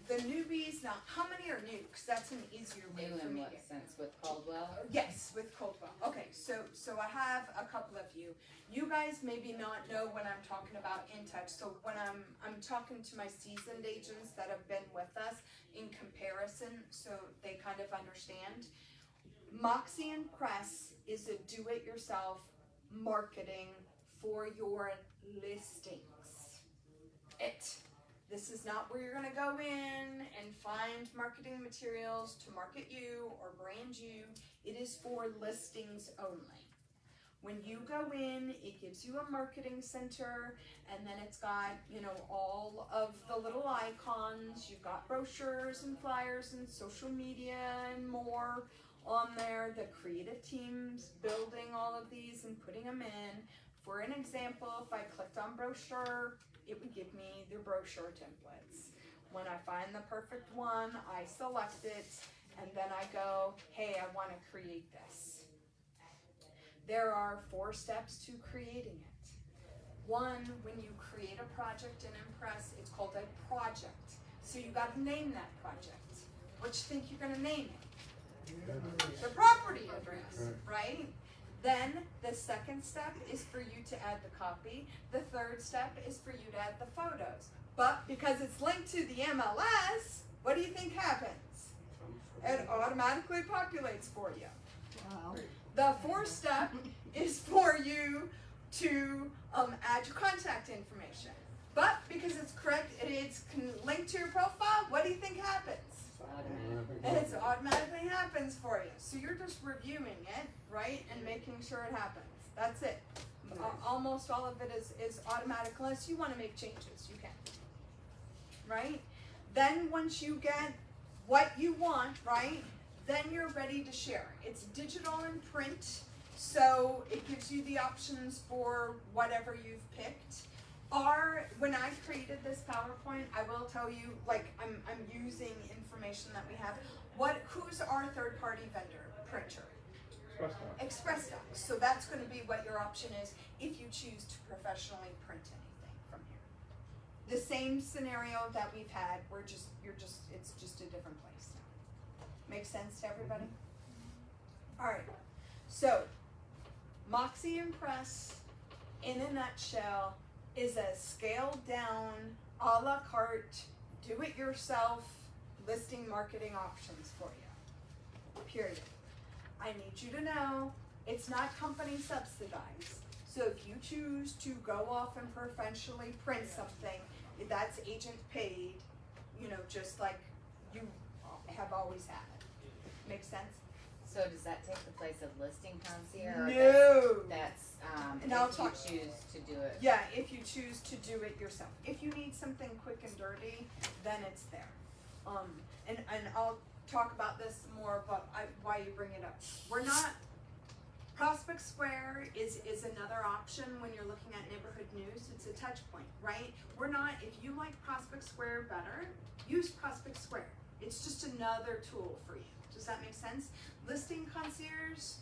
newbies, now, how many are new? Because that's an easier way New for in me what to. sense? With Caldwell? Yes, with Coldwell. Okay, so I have a couple of you. You guys maybe not know when I'm talking about In Touch. So when I'm talking to my seasoned agents that have been with us in comparison, so they kind of understand. Moxie and Press is a do-it-yourself marketing for your listings. This is not where you're going to go in and find marketing materials to market you or brand you. It is for listings only. When you go in, it gives you a marketing center, and then it's got, all of the little icons. You've got brochures and flyers and social media and more on there, the creative teams building all of these and putting them in. For an example, if I clicked on brochure, it would give me the brochure templates. When I find the perfect one, I select it, and then I go, hey, I want to create this. There are 4 steps to creating it. 1, when you create a project in Impress, it's called a project. So you got to name that project. What you think you're going to name it? The property address, right? Then the second step is for you to add the copy. The third step is for you to add the photos. But because it's linked to the MLS, what do you think happens? It automatically populates for you. Wow. The 4th step is for you to add your contact information. But because it's correct, it's linked to your profile, what do you think happens? It automatically happens for you. So you're just reviewing it, right, and making sure it happens. That's it. Almost all of it is automatic, unless you want to make changes, you can. Right? Then once you get what you want, right, then you're ready to share. It's digital and print, so it gives you the options for whatever you've picked. When I created this PowerPoint, I will tell you, like, I'm using information that we have. Who's our third-party vendor printer? ExpressDocs. So that's going to be what your option is if you choose to professionally print anything from here. The same scenario that we've had. It's just a different place now. Make sense to everybody? All right. So, Moxie Impress, in a nutshell, is a scaled down, a la carte, do-it-yourself listing marketing options for you. Period. I need you to know it's not company subsidized. So if you choose to go off and professionally print something, that's agent paid, just like you have always had. Make sense? So does that take the place of listing concierge? No. That's And I'll if talk- you choose to do it. Yeah, if you choose to do it yourself. If you need something quick and dirty, then it's there. And I'll talk about this more, but why you bring it up. Prospect Square is another option when you're looking at neighborhood news. It's a touch point, right? If you like Prospect Square better, use Prospect Square. It's just another tool for you. Does that make sense? Listing Concierge,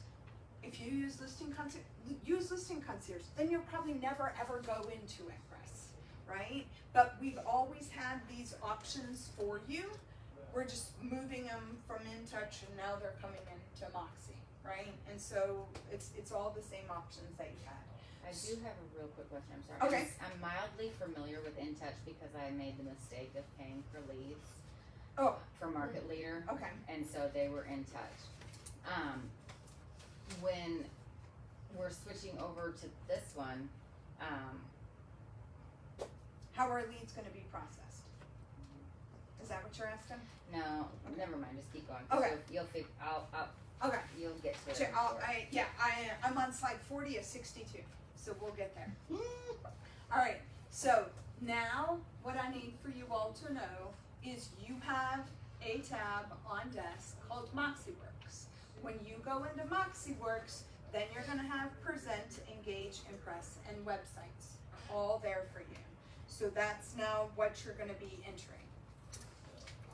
if you use Listing Concierge, then you'll probably never ever go into Impress, right? But we've always had these options for you. We're just moving them from InTouch, and now they're coming into Moxie, right? And so it's all the same options that you had. I do have a real quick question, I'm sorry. Okay. I'm mildly familiar with InTouch because I made the mistake of paying for leads. For Market Leader. Okay. And so they were in touch. When we're switching over to this one, How are leads going to be processed? Is that what you're asking? no, Okay. never mind, just keep going. 'Cause Okay. You'll Okay. you'll get to it. Sure, I'm sure. I'm on slide 40 of 62, so we'll get there. All right, so now what I need for you all to know is you have a tab on desk called MoxiWorks. When you go into MoxiWorks, then you're going to have Present, Engage, Impress, and Websites all there for you. So that's now what you're going to be entering,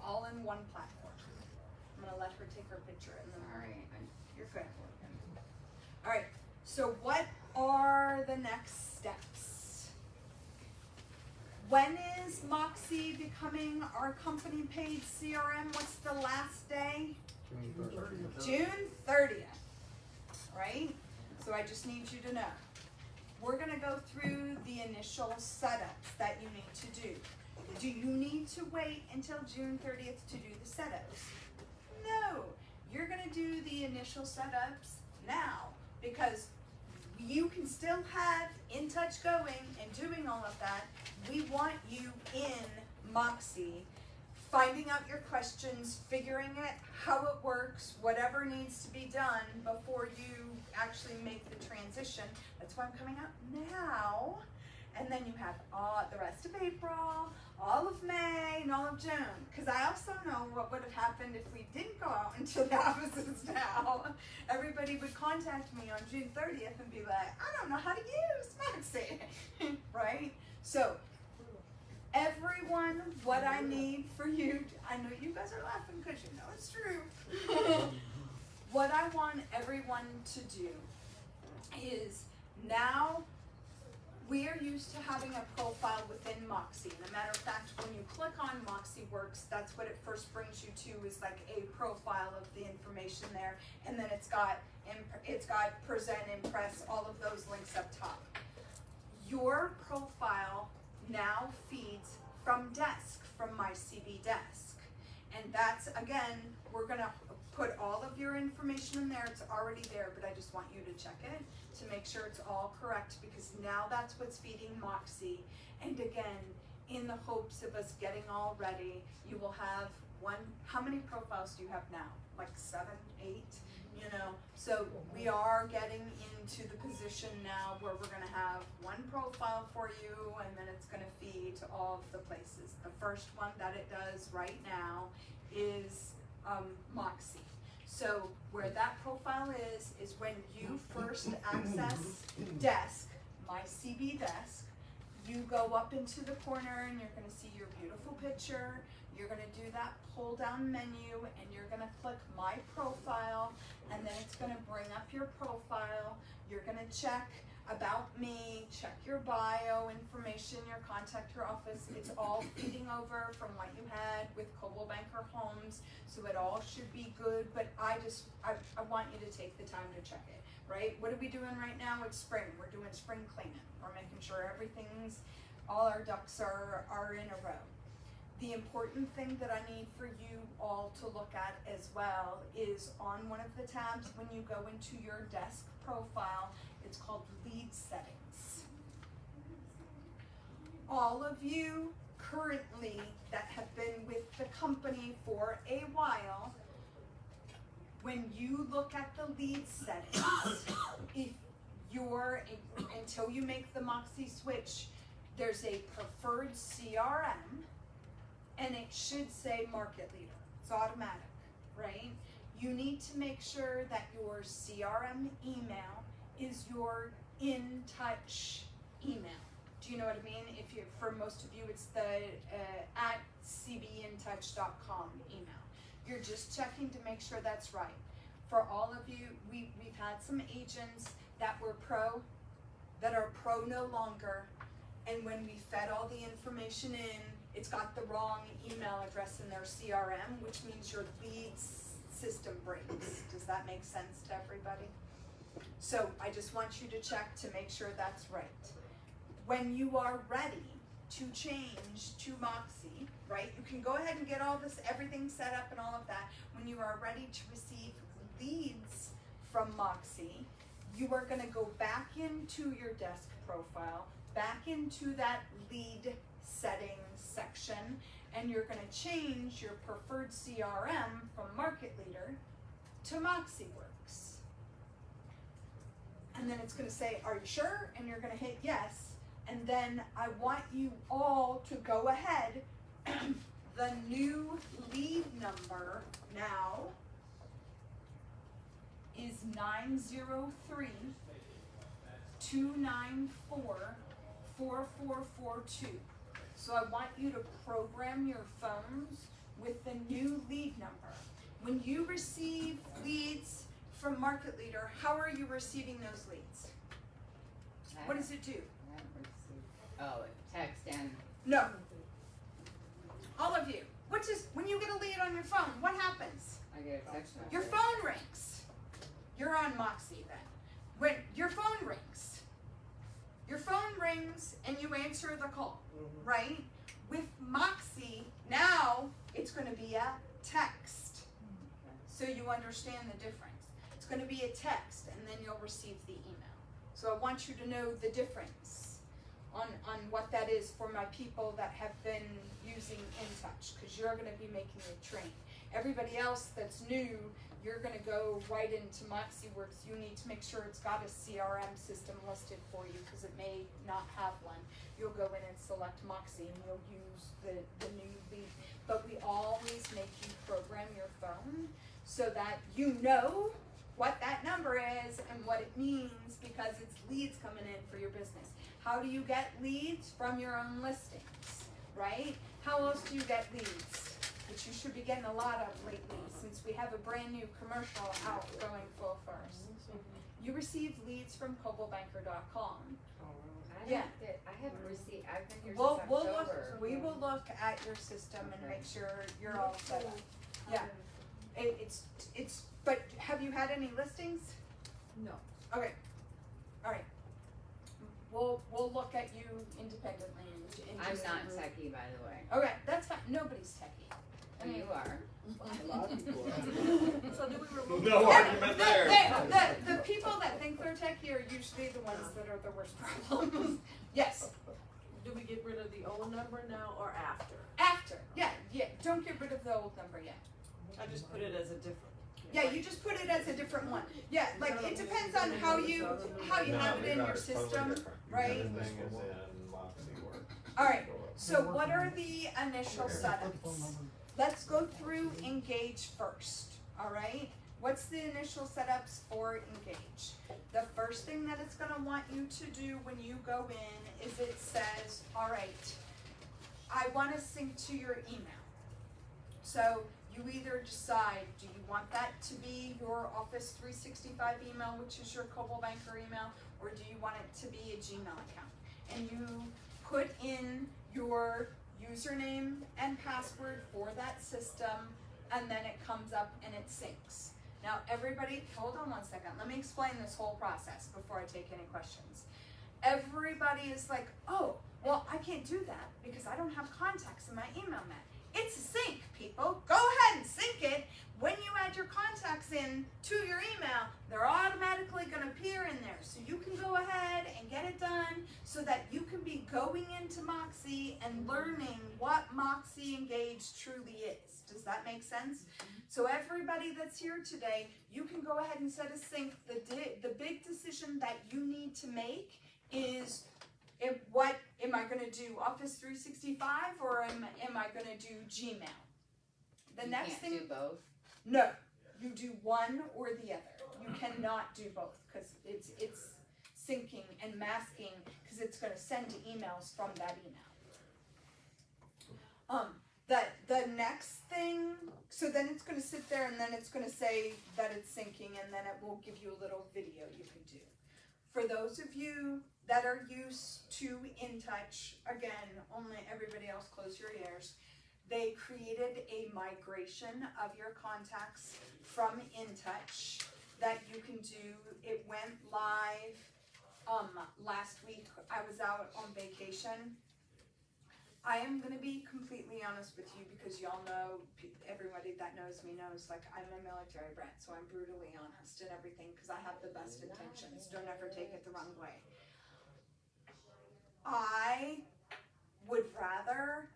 all in one platform. I'm going to let her take her picture and then Sorry, you're good. All right, so what are the next steps? When is Moxie becoming our company paid CRM? What's the last day? June 30th, right? So I just need you to know. We're gonna go through the initial setups that you need to do. Do you need to wait until June 30th to do the setups? No, you're gonna do the initial setups now because you can still have InTouch going and doing all of that. We want you in Moxie, finding out your questions, figuring out how it works, whatever needs to be done before you actually make the transition. That's why I'm coming out now. And then you have all the rest of April, all of May, and all of June. Because I also know what would have happened if we didn't go out into the offices now. Everybody would contact me on June 30th and be like, I don't know how to use Moxie, right? So, everyone, what I need for you, I know you guys are laughing because you know it's true. What I want everyone to do is now we are used to having a profile within Moxie. And a matter of fact, when you click on MoxiWorks, that's what it first brings you to, is like a profile of the information there. And then it's got present, impress, all of those links up top. Your profile now feeds from desk, from my CB desk. And that's, again, we're gonna put all of your information in there. It's already there, but I just want you to check it to make sure it's all correct, because now that's what's feeding Moxie. And again, in the hopes of us getting all ready, you will have how many profiles do you have now? Like 7, 8, you know? So we are getting into the position now where we're gonna have one profile for you, and then it's gonna feed to all of the places. The first one that it does right now is Moxie. So where that profile is when you first access desk, my CB desk, you go up into the corner and you're gonna see your beautiful picture. You're gonna do that pull down menu and you're gonna click my profile, and then it's gonna bring up your profile. You're gonna check about me, check your bio information, your contact, your office. It's all feeding over from what you had with Coldwell Banker Homes, so it all should be good, but I want you to take the time to check it, right? What are we doing right now? It's spring. We're doing spring cleaning. We're making sure all our ducks are in a row. The important thing that I need for you all to look at as well is on one of the tabs when you go into your desk profile, it's called lead settings. All of you currently that have been with the company for a while, when you look at the lead settings, if until you make the Moxie switch, there's a preferred CRM, and it should say market leader. It's automatic, right? You need to make sure that your CRM email is your in touch email. Do you know what I mean? For most of you, it's the at cbintouch.com email. You're just checking to make sure that's right. For all of you, we've had some agents that were pro, that are pro no longer, and when we fed all the information in, it's got the wrong email address in their CRM, which means your leads system breaks. Does that make sense to everybody? So I just want you to check to make sure that's right. When you are ready to change to Moxie, right? You can go ahead and get all this, everything set up and all of that. When you are ready to receive leads from Moxie, you are gonna go back into your desk profile, back into that lead settings section, and you're gonna change your preferred CRM from Market Leader to MoxiWorks. And then it's gonna say, are you sure? And you're gonna hit yes. And then I want you all to go ahead. The new lead number now is 903-294-4442. So I want you to program your phones with the new lead number. When you receive leads from Market Leader, how are you receiving those leads? What does it do? Oh, text and. No. All of you. When you get a lead on your phone, what happens? I get a text message. Your phone rings. You're on Moxie then. When your phone rings. Your phone rings and you answer the call, right? With Moxie, now it's going to be a text. So you understand the difference. It's going to be a text and then you'll receive the email. So I want you to know the difference on what that is for my people that have been using InTouch, because you're going to be making a train. Everybody else that's new, you're gonna go right into MoxiWorks, you need to make sure it's got a CRM system listed for you, because it may not have one. You'll go in and select Moxie and you'll use the new lead. But we always make you program your phone so that you know what that number is and what it means, because it's leads coming in for your business. How do you get leads? From your own listings, right? How else do you get leads? Which you should be getting a lot of lately, since we have a brand new commercial out going full force. You receive leads from cobaltbanker.com. Yeah. I haven't received, I've been here since We'll October. look, we will look at your system and make sure you're all set up. Yeah. It's, but have you had any listings? No. Okay. All right. We'll look at you independently and I'm just not see. techie, by the way. Okay, that's fine. Nobody's techie. I mean, You are. A lot of people are. So do we remove? No argument there. The people that think they're techie are usually the ones that are the worst problems. Yes. Do we get rid of the old number now or after? After. Yeah. Don't get rid of the old number yet. I just put it as a different. Yeah, you just put it as a different one. Yeah, like it depends on how you have it in your system, right? Everything is in MoxiWorks. All right. So what are the initial setups? Let's go through Engage first. All right. What's the initial setups for Engage? The first thing that it's going to want you to do when you go in is it says, all right, I want to sync to your email. So you either decide, do you want that to be your Office 365 email, which is your Cobalt Banker email, or do you want it to be a Gmail account? And you put in your username and password for that system, and then it comes up and it syncs. Now everybody, hold on one second, let me explain this whole process before I take any questions. Everybody is like, oh, well, I can't do that because I don't have contacts in my email net. It's a sync, people. Go ahead and sync it. When you add your contacts in to your email, they're automatically going to appear in there. So you can go ahead and get it done so that you can be going into Moxie and learning what Moxie Engage truly is. Does that make sense? So everybody that's here today, you can go ahead and set a sync. The big decision that you need to make is, what am I going to do, Office 365 or am I going to do Gmail? The next thing. You can't do both? No, you do one or the other. You cannot do both because it's syncing and masking, because it's going to send emails from that email. The next thing, so then it's going to sit there and then it's going to say that it's syncing, and then it will give you a little video you can do. For those of you that are used to InTouch, again, only everybody else close your ears. They created a migration of your contacts from InTouch that you can do. It went live last week. I was out on vacation. I am going to be completely honest with you because y'all know, everybody that knows me knows, like, I'm a military brat, so I'm brutally honest and everything because I have the best intentions. Don't ever take it the wrong way. I would rather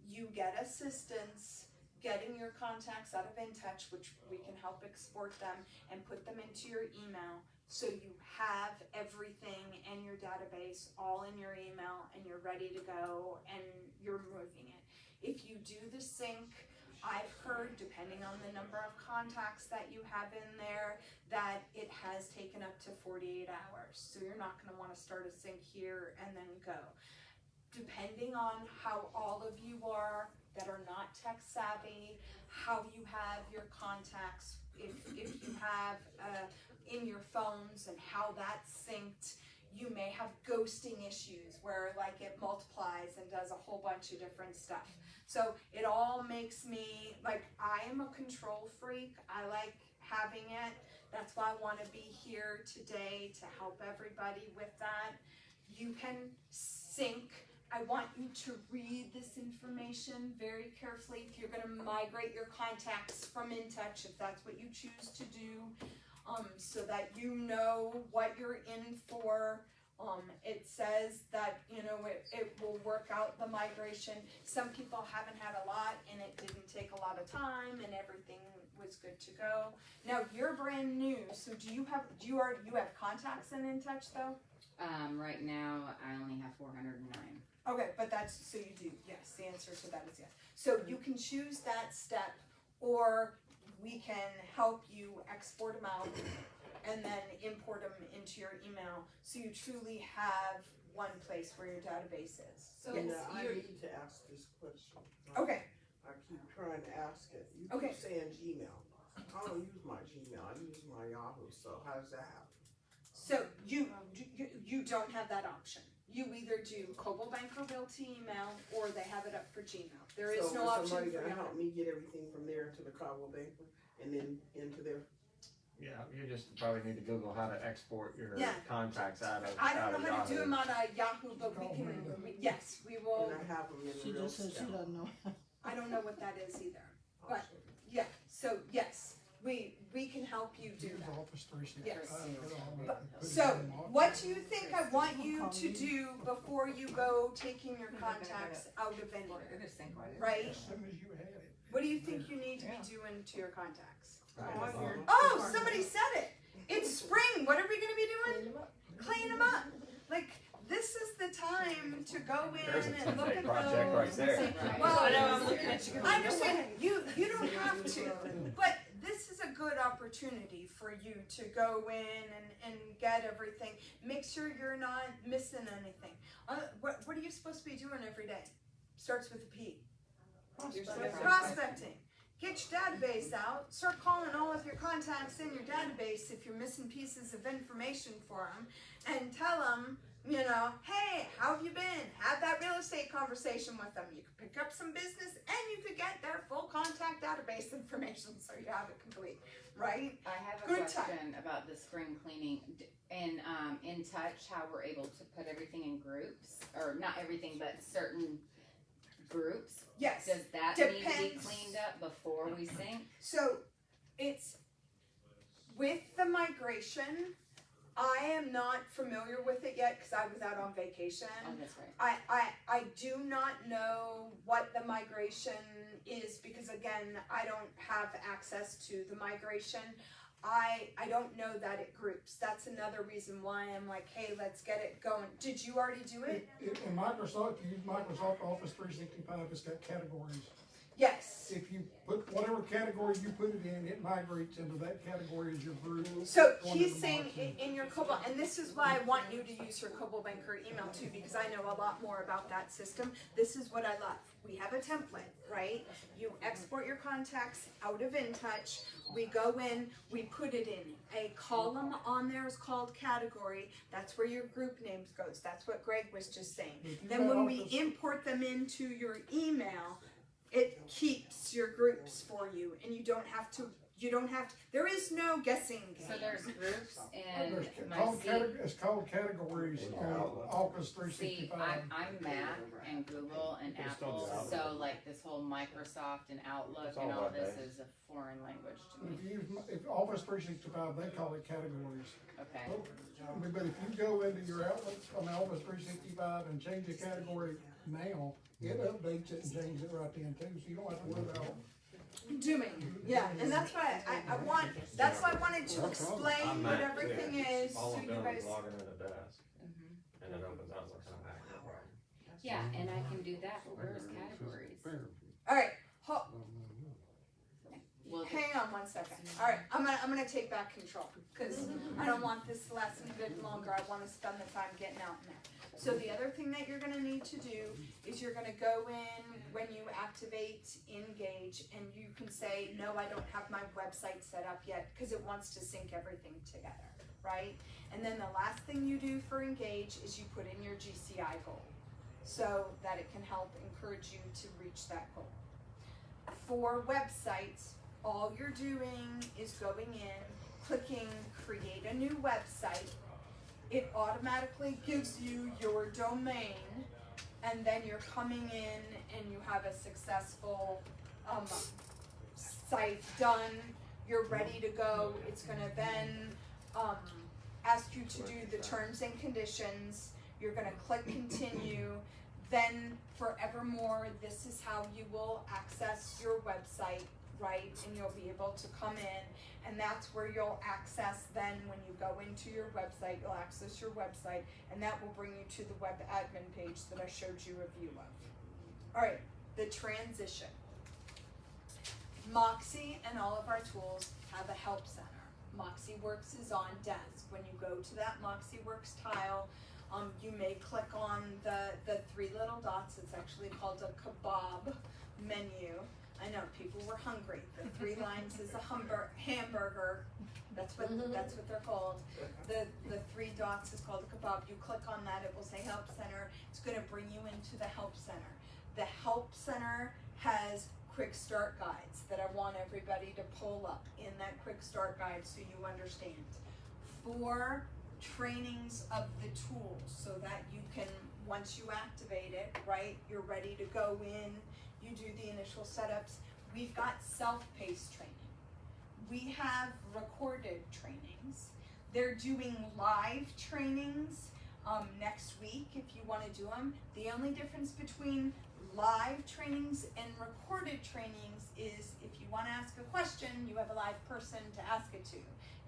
you get assistance getting your contacts out of InTouch, which we can help export them and put them into your email, so you have everything in your database all in your email and you're ready to go and you're moving it. If you do the sync, I've heard, depending on the number of contacts that you have in there, that it has taken up to 48 hours. So you're not going to want to start a sync here and then go. Depending on how all of you are that are not tech savvy, how you have your contacts, if you have in your phones and how that's synced, you may have ghosting issues where like it multiplies and does a whole bunch of different stuff. So it all makes me, like, I am a control freak. I like having it. That's why I want to be here today to help everybody with that. You can sync. I want you to read this information very carefully if you're going to migrate your contacts from InTouch, if that's what you choose to do, so that you know what you're in for It says that, you know, it will work out the migration. Some people haven't had a lot and it didn't take a lot of time and everything was good to go. Now you're brand new, so do you have contacts in InTouch though? Right now, I only have 409. Okay, but so you do, yes, the answer to that is yes. So you can choose that step, or we can help you export them out and then import them into your email, so you truly have one place where your database is. So Yes. I you're, need to ask this question. Okay, I keep trying to ask it. You Okay. keep saying Gmail. I don't use my Gmail. I use my Yahoo. So how does that happen? so you don't have that option. You either do Coldwell Banker Realty email, or they have it up for Gmail. There is no option somebody for gonna Yahoo. help me get everything from there to the Caldwell Banker and then into there? Yeah, you just probably need to Google how to export your Yeah. contacts out of I don't know how to do Yahoo. them on a Yahoo, but we will. And I have them in She real just said she style. doesn't know. I don't know what that is either. Oh, But- shit. Yeah, so yes, we can help you do Use that. Office 365. Yes. Put it on, But- put it So, in Office. what do you think I want you to do before you go taking your contacts out of anywhere? Right? As soon as you had it. What do you think you need to be doing to your contacts? Right. Oh, somebody said it! It's spring, what are we gonna be doing? Clean them up. Like, this is the time to go There's a in and look 10-day at project those. right there. Right. Well, I know, I'm looking at you. I understand, you don't have to, but this is a good opportunity for you to go in and get everything. Make sure you're not missing anything. What are you supposed to be doing every day? Starts with a P. Prospecting. Get your database out, start calling all of your contacts in your database if you're missing pieces of information for them, and tell them, you know, hey, how have you been? Have that real estate conversation with them. You could pick up some business and you could get their full contact database information so you have it complete, right? I have a Good time. question about the spring cleaning and InTouch, how we're able to put everything in groups, or not everything, but certain groups. Yes. Does that need to be Depends. cleaned up before we sync? So it's with the migration. I am not familiar with it yet because I was out on vacation. Oh, that's right. I do not know what the migration is because again, I don't have access to the migration. I don't know that it groups. That's another reason why I'm like, hey, let's get it going. Did you already do it? In Microsoft, you use Microsoft Office 365, it's got categories. Yes. If you put whatever category you put it in, it migrates into that category as your group. So One he's of the saying boxes. in your Coldwell, and this is why I want you to use your Coldwell Banker email too, because I know a lot more about that system. This is what I love. We have a template, right? You export your contacts out of InTouch. We go in, we put it in a column on there is called category. That's where your group names goes. That's what Greg was just saying. If you Then got when we Office- import them into your email, it keeps your groups for you, and you don't have to, there is no guessing game. So there's groups in There's my called C. it's called categories on Office See, 365. I'm Mac and Google and You still Apple, do Outlook. so like this whole Microsoft and Outlook It's and all all this web-based. is a foreign language to If me. you use, if Office 365, they call it categories. Okay. But if you go into your Outlook on Office 365 and change the category now, it updates it and changes it right then too, so you don't have to worry about. Doing, yeah, and that's why I want, that's why I wanted to explain I'm what Mac, too. everything is, All so I'm you doing guys. is logging in a desk, Mhm. and it opens Outlook on Mac, no problem. Yeah, and I can do that. Where's categories? Alright, Well, hang on one second. Alright, I'm gonna take back control, cause I don't want this lesson a bit longer, I wanna spend the time getting out in there. So the other thing that you're gonna need to do is you're gonna go in when you activate Engage and you can say, no, I don't have my website set up yet, cause it wants to sync everything together, right? And then the last thing you do for Engage is you put in your GCI goal, so that it can help encourage you to reach that goal. For websites, all you're doing is going in, clicking create a new website. It automatically gives you your domain, and then you're coming in and you have a successful site done. You're ready to go. It's gonna then ask you to do the terms and conditions. You're gonna click continue. Then forevermore, this is how you will access your website, right? And you'll be able to come in, and that's where you'll access then when you go into your website, you'll access your website, and that will bring you to the web admin page that I showed you a view of. All right, the transition. Moxie and all of our tools have a help center. MoxiWorks is on desk. When you go to that MoxiWorks tile, you may click on the three little dots. It's actually called a kebab menu. I know people were hungry. The 3 lines is a hamburger. That's what they're called. The 3 dots is called a kebab. You click on that, it will say Help Center. It's going to bring you into the Help Center. The Help Center has quick start guides that I want everybody to pull up in that quick start guide so you understand. 4 trainings of the tools so that you can, once you activate it, right, you're ready to go in, you do the initial setups. We've got self-paced training. We have recorded trainings. They're doing live trainings next week if you want to do them. The only difference between live trainings and recorded trainings is if you want to ask a question, you have a live person to ask it to.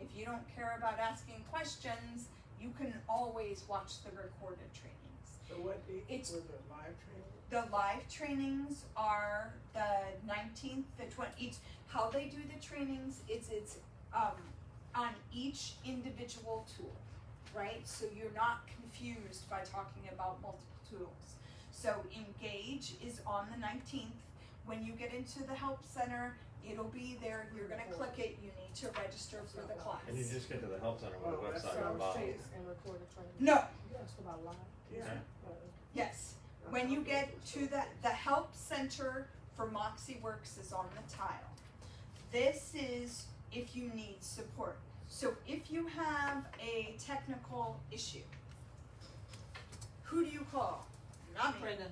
If you don't care about asking questions, you can always watch the recorded trainings. So what dates were the live training? The live trainings are the 19th, the 20th. How they do the trainings is it's on each individual tool, right? So you're not confused by talking about multiple tools. So Engage is on the 19th. When you get into the Help Center, it'll be there. You're going to click it. You need to register for the class. And you just get to the help center with the website on the bottom. No. Yeah. Yes. When you get to the Help Center for MoxiWorks is on the tile. This is if you need support. So if you have a technical issue, who do you call? Not me. Brenda.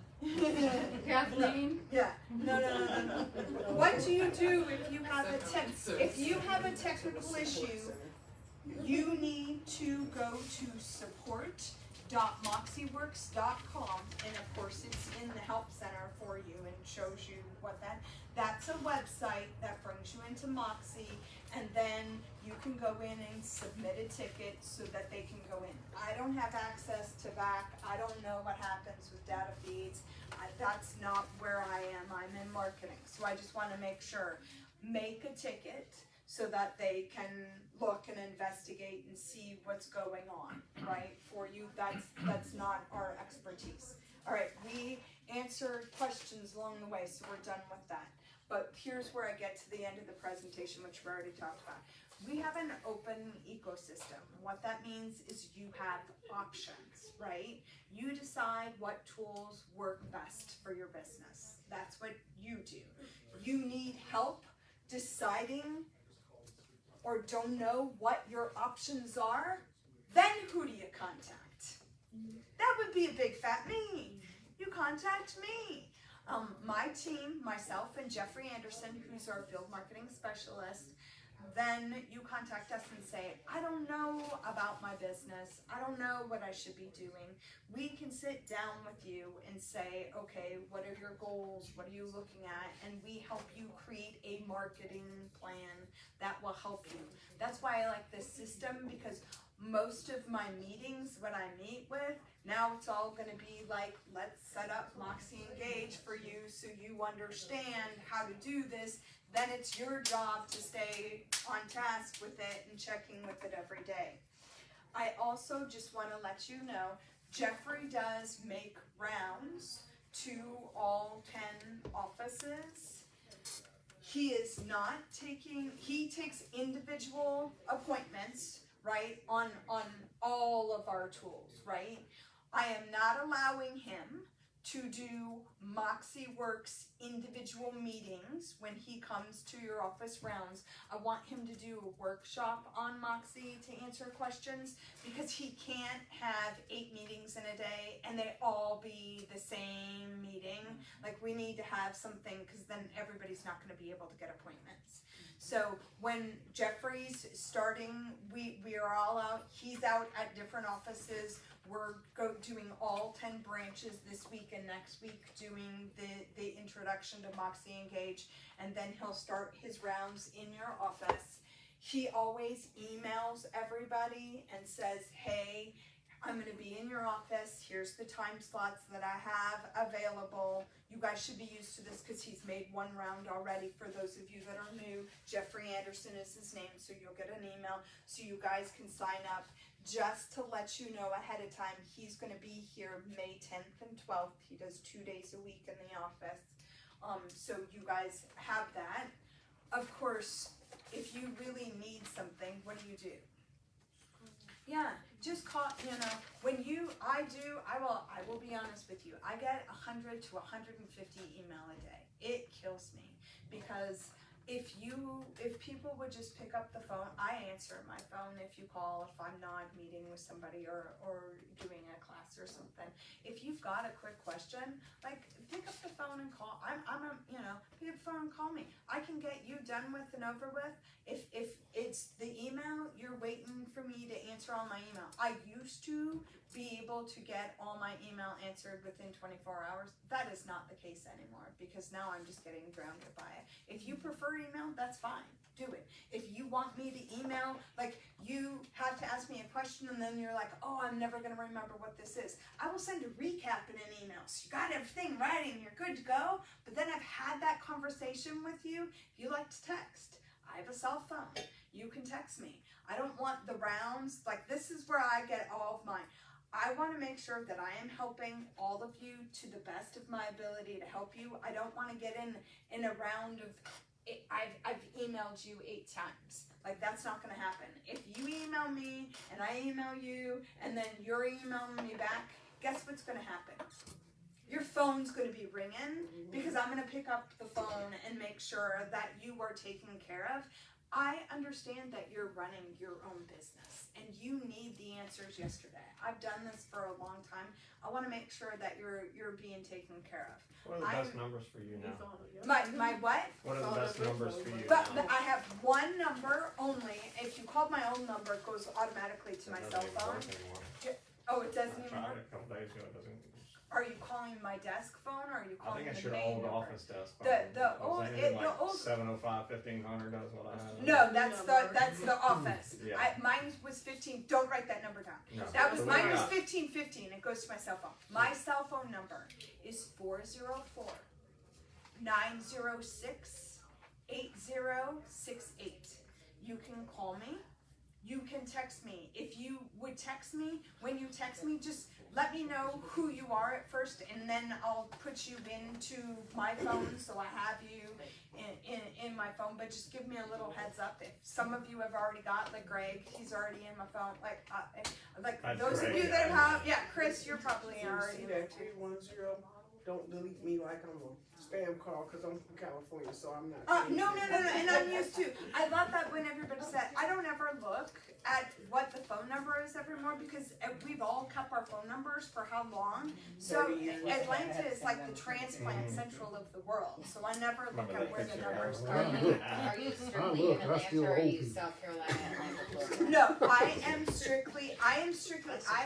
Kathleen? Yeah. No. What do you do if you have a technical issue? You need to go to support.moxiworks.com, and of course it's in the help center for you and shows you what that's a website that brings you into Moxie, and then you can go in and submit a ticket so that they can go in. I don't have access to back. I don't know what happens with data feeds. That's not where I am. I'm in marketing. So I just want to make sure. Make a ticket so that they can look and investigate and see what's going on, right? For you, that's not our expertise. All right, we answered questions along the way, so we're done with that. But here's where I get to the end of the presentation, which we already talked about. We have an open ecosystem. What that means is you have options, right? You decide what tools work best for your business. That's what you do. You need help deciding or don't know what your options are, then who do you contact? That would be a big fat me. You contact me. My team, myself and Jeffrey Anderson, who's our field marketing specialist, then you contact us and say, I don't know about my business. I don't know what I should be doing. We can sit down with you and say, okay, what are your goals? What are you looking at? And we help you create a marketing plan that will help you. That's why I like this system, because most of my meetings, when I meet with, now it's all going to be like, let's set up Moxie Engage for you so you understand how to do this. Then it's your job to stay on task with it and checking with it every day. I also just want to let you know, Jeffrey does make rounds to all 10 offices. He is not taking, he takes individual appointments, right, on all of our tools, right? I am not allowing him to do MoxiWorks individual meetings when he comes to your office rounds. I want him to do a workshop on Moxie to answer questions, because he can't have 8 meetings in a day and they all be the same meeting. Like, we need to have something, because then everybody's not going to be able to get appointments. So when Jeffrey's starting, we are all out, he's out at different offices. We're doing all 10 branches this week and next week, doing the introduction to Moxie Engage, and then he'll start his rounds in your office. He always emails everybody and says, hey, I'm gonna be in your office, here's the time slots that I have available. You guys should be used to this because he's made one round already. For those of you that are new, Jeffrey Anderson is his name, so you'll get an email so you guys can sign up. Just to let you know ahead of time, he's gonna be here May 10th and 12th. He does 2 days a week in the office. So you guys have that. Of course, if you really need something, what do? Yeah, just call, I will be honest with you. I get 100 to 150 email a day. It kills me because if people would just pick up the phone, I answer my phone if you call, if I'm not meeting with somebody or doing a class or something. If you've got a quick question, like pick up the phone and call. Pick up the phone and call me. I can get you done with and over with. If it's the email, you're waiting for me to answer all my email. I used to be able to get all my email answered within 24 hours. That is not the case anymore because now I'm just getting drowned by it. If you prefer email, that's fine. Do it. If you want me to email, like you have to ask me a question and then you're like, oh, I'm never going to remember what this is. I will send a recap in an email. So you got everything ready and you're good to go. But then I've had that conversation with you. If you like to text, I have a cell phone. You can text me. I don't want the rounds. Like this is where I get all of mine. I want to make sure that I am helping all of you to the best of my ability to help you. I don't want to get in a round of, I've emailed you 8 times. Like that's not going to happen. If you email me and I email you and then you're emailing me back, guess what's going to happen? Your phone's going to be ringing because I'm going to pick up the phone and make sure that you are taken care of. I understand that you're running your own business and you need the answers yesterday. I've done this for a long time. I want to make sure that you're being taken care of. What are the best numbers for you now? My what? What are the best numbers for you But now? I have one number only. If you call my old number, it goes automatically to my cell phone. Oh, it doesn't I even tried work? it a couple days ago, it doesn't. Are you calling my desk phone or are you I calling think I the should main old number? office desk. The old, like the old. 705 1500 does what I have. No, that's the office. Yeah. Mine was 15. Don't write that number down. No. That was So mine what was do you 1515. It goes to my cell phone. My cell phone number is 404 906 8068. You can call me. You can text me. If you would text me, when you text me, just let me know who you are at first, and then I'll put you into my phone so I have you in my phone. But just give me a little heads up. If some of you have already got, like Greg, he's already in my phone. Like That's those Greg, of you that have, Chris, you're probably See already in that 310? Don't delete me like I'm a spam call because I'm from California, so I'm not. No, and I'm used to. I love that when everybody said, I don't ever look at what the phone number is evermore because we've all kept our phone numbers for how long. So 30 years. Atlanta is like the transplant central of the world. So I never look at where the numbers Are are. you strictly in Atlanta or are you South Carolina, Atlanta, Florida? No, I am strictly, I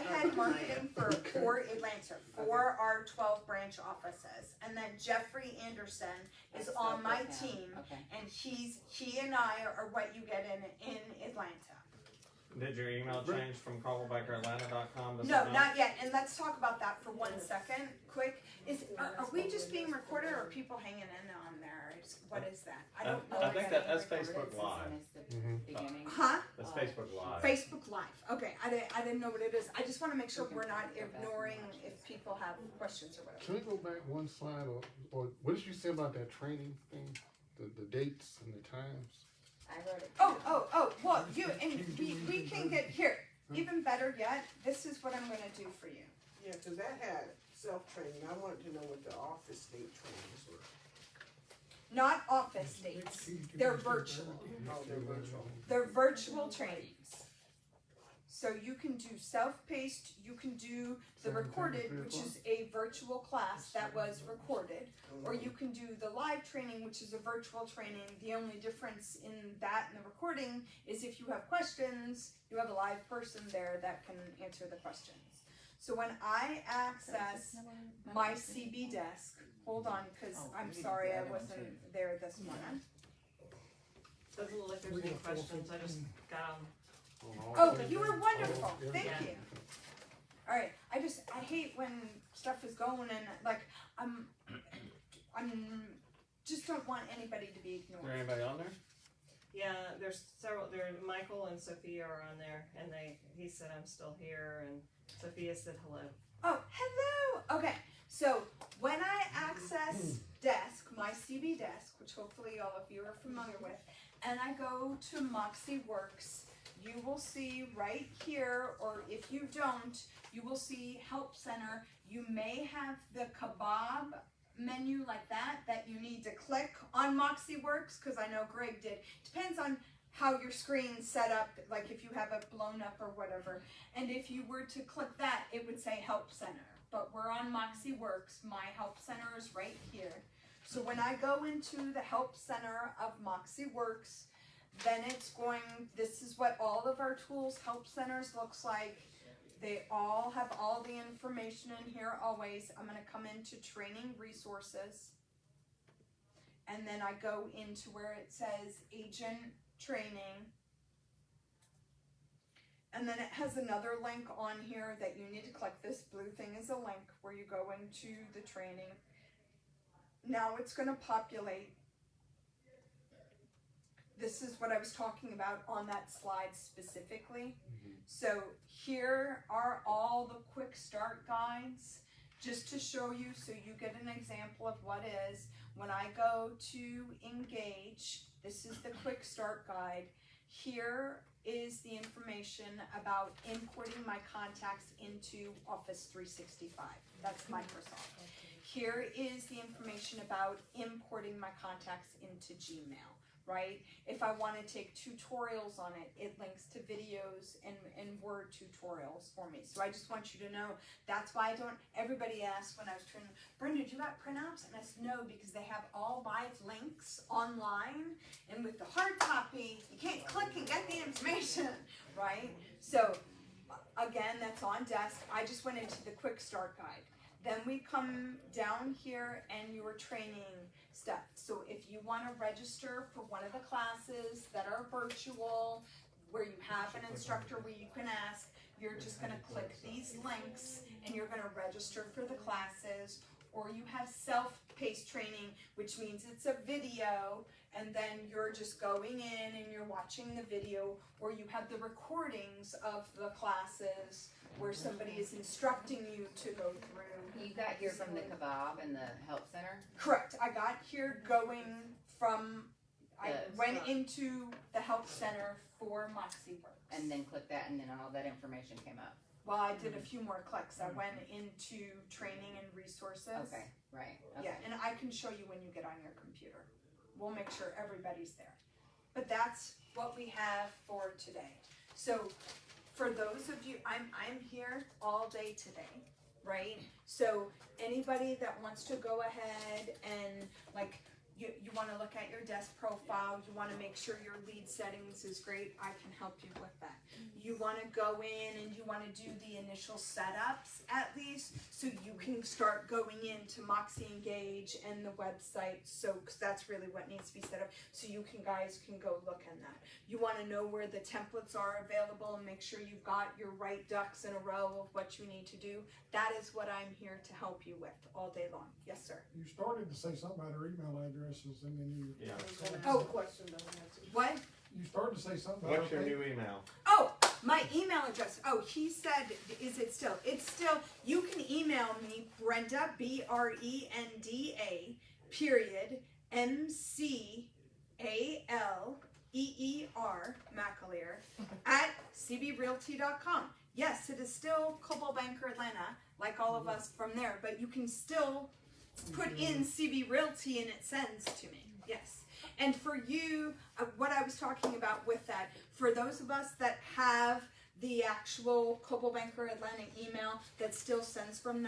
had marketing for Atlanta, for our 12 branch offices. And then Jeffrey Anderson is on my team, and he and I are what you get in Atlanta. Did your email change from callbackatlanta.com to No, something not else? yet, and let's talk about that for 1 second, quick. Are we just being recorded or are people hanging in on there? What is that? I don't know. I think what's that's being Facebook Live. Beginning. Huh? That's Facebook Live. Facebook Live. Okay, I didn't know what it is. I just want to make sure we're not ignoring if people have questions or whatever. Can we go back one slide, or what did you say about that training thing? The dates and the times? I wrote it. Oh, well, we can get here. Even better yet, this is what I'm going to do for you. Yeah, because that had self-training. I wanted to know what the office state trainings were. Not office dates. They're virtual. Oh, they're virtual. They're virtual trainings. So you can do self-paced, you can do the recorded, which is a virtual class that was recorded, or you can do the live training, which is a virtual training. The only difference in that and the recording is if you have questions, you have a live person there that can answer the questions. So when I access my CB desk, hold on, because I'm sorry I wasn't there this morning. Doesn't look like there's any questions, I just got on. Oh, you were wonderful, thank Yeah. you. Alright, I hate when stuff is going and like, I'm just don't want anybody to be Is there ignored. anybody on there? Yeah, there's several, Michael and Sophia are on there, and he said I'm still here, and Sophia said hello. Oh, hello! Okay, so when I access desk, my CB desk, which hopefully all of you are familiar with, and I go to MoxiWorks, you will see right here, or if you don't, you will see Help Center. You may have the kebab menu like that you need to click on MoxiWorks, because I know Greg did. Depends on how your screen's set up, like if you have it blown up or whatever. And if you were to click that, it would say Help Center. But we're on MoxiWorks. My Help Center is right here. So when I go into the Help Center of MoxiWorks, then this is what all of our tools help centers looks like. They all have all the information in here always. I'm going to come into training resources. And then I go into where it says agent training. And then it has another link on here that you need to click. This blue thing is a link where you go into the training. Now it's going to populate. This is what I was talking about on that slide specifically. So here are all the quick start guides, just to show you so you get an example of what is. When I go to engage, this is the quick start guide. Here is the information about importing my contacts into Office 365. That's Microsoft. Here is the information about importing my contacts into Gmail. Right? If I want to take tutorials on it, it links to videos and Word tutorials for me. So I just want you to know, that's why everybody asked when I was training, Brenda, do you got printouts? And I said, no, because they have all 5 links online, and with the hard copy, you can't click and get the information, right? So again, that's on desk. I just went into the quick start guide. Then we come down here and your training stuff. So if you want to register for one of the classes that are virtual, where you have an instructor where you can ask, you're just going to click these links and you're going to register for the classes. Or you have self-paced training, which means it's a video, and then you're just going in and you're watching the video, or you have the recordings of the classes where somebody is instructing you to go through. You got here from the kebab and the help center? Correct. I got here going from, I went into the help center for MoxiWorks. And then click that, and then all that information came up. Well, I did a few more clicks. I went into training and resources. Okay, right. Okay. Yeah, and I can show you when you get on your computer. We'll make sure everybody's there. But that's what we have for today. So for those of you, I'm here all day today, right? So anybody that wants to go ahead and like you want to look at your desk profile, you want to make sure your lead settings is great, I can help you with that. You want to go in and you want to do the initial setups at least, so you can start going into Moxie Engage and the website, so because that's really what needs to be set up, so you guys can go look in that. You want to know where the templates are available and make sure you've got your right ducks in a row of what you need to do. That is what I'm here to help you with all day long. Yes, sir. You started to say something about our email addresses, and then you. Yeah. Oh, question though. What? You started to say something about. What's your new email? Oh, my email address. Oh, he said, is it still? It's still, you can email me, Brenda, BRENDA, period, MCALEER, McAleer, at cbrealty.com. Yes, it is still Coldwell Banker Atlanta, like all of us from there, but you can still put in CB Realty and it sends to me. Yes. And for you, what I was talking about with that, for those of us that have the actual Coldwell Banker Atlanta email that still sends from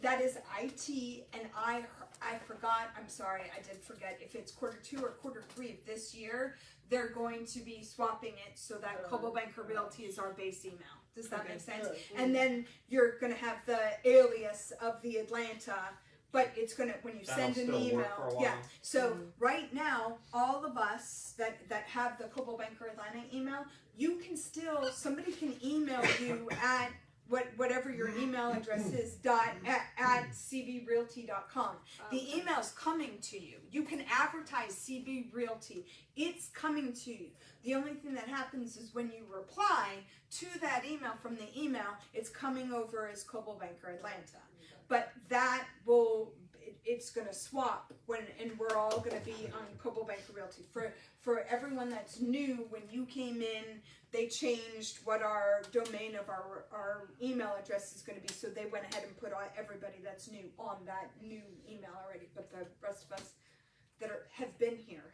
that is IT, and I forgot, I'm sorry, I did forget, if it's Q2 or Q3 of this year, they're going to be swapping it so that Coldwell Banker Realty is our base email. Does that make sense? And then you're gonna have the alias of the Atlanta, but it's gonna, when you send an That'll still work email, for a while. yeah. So right now, all of us that have the Coldwell Banker Atlanta email, you can still, somebody can email you at whatever your email address is at cbrealty.com. The email's coming to you. You can advertise CB Realty. It's coming to you. The only thing that happens is when you reply to that email from the email, it's coming over as Coldwell Banker Atlanta. But that will, it's going to swap and we're all going to be on Coldwell Banker Realty. For everyone that's new, when you came in, they changed what our domain of our email address is going to be. So they went ahead and put everybody that's new on that new email already. But the rest of us that have been here.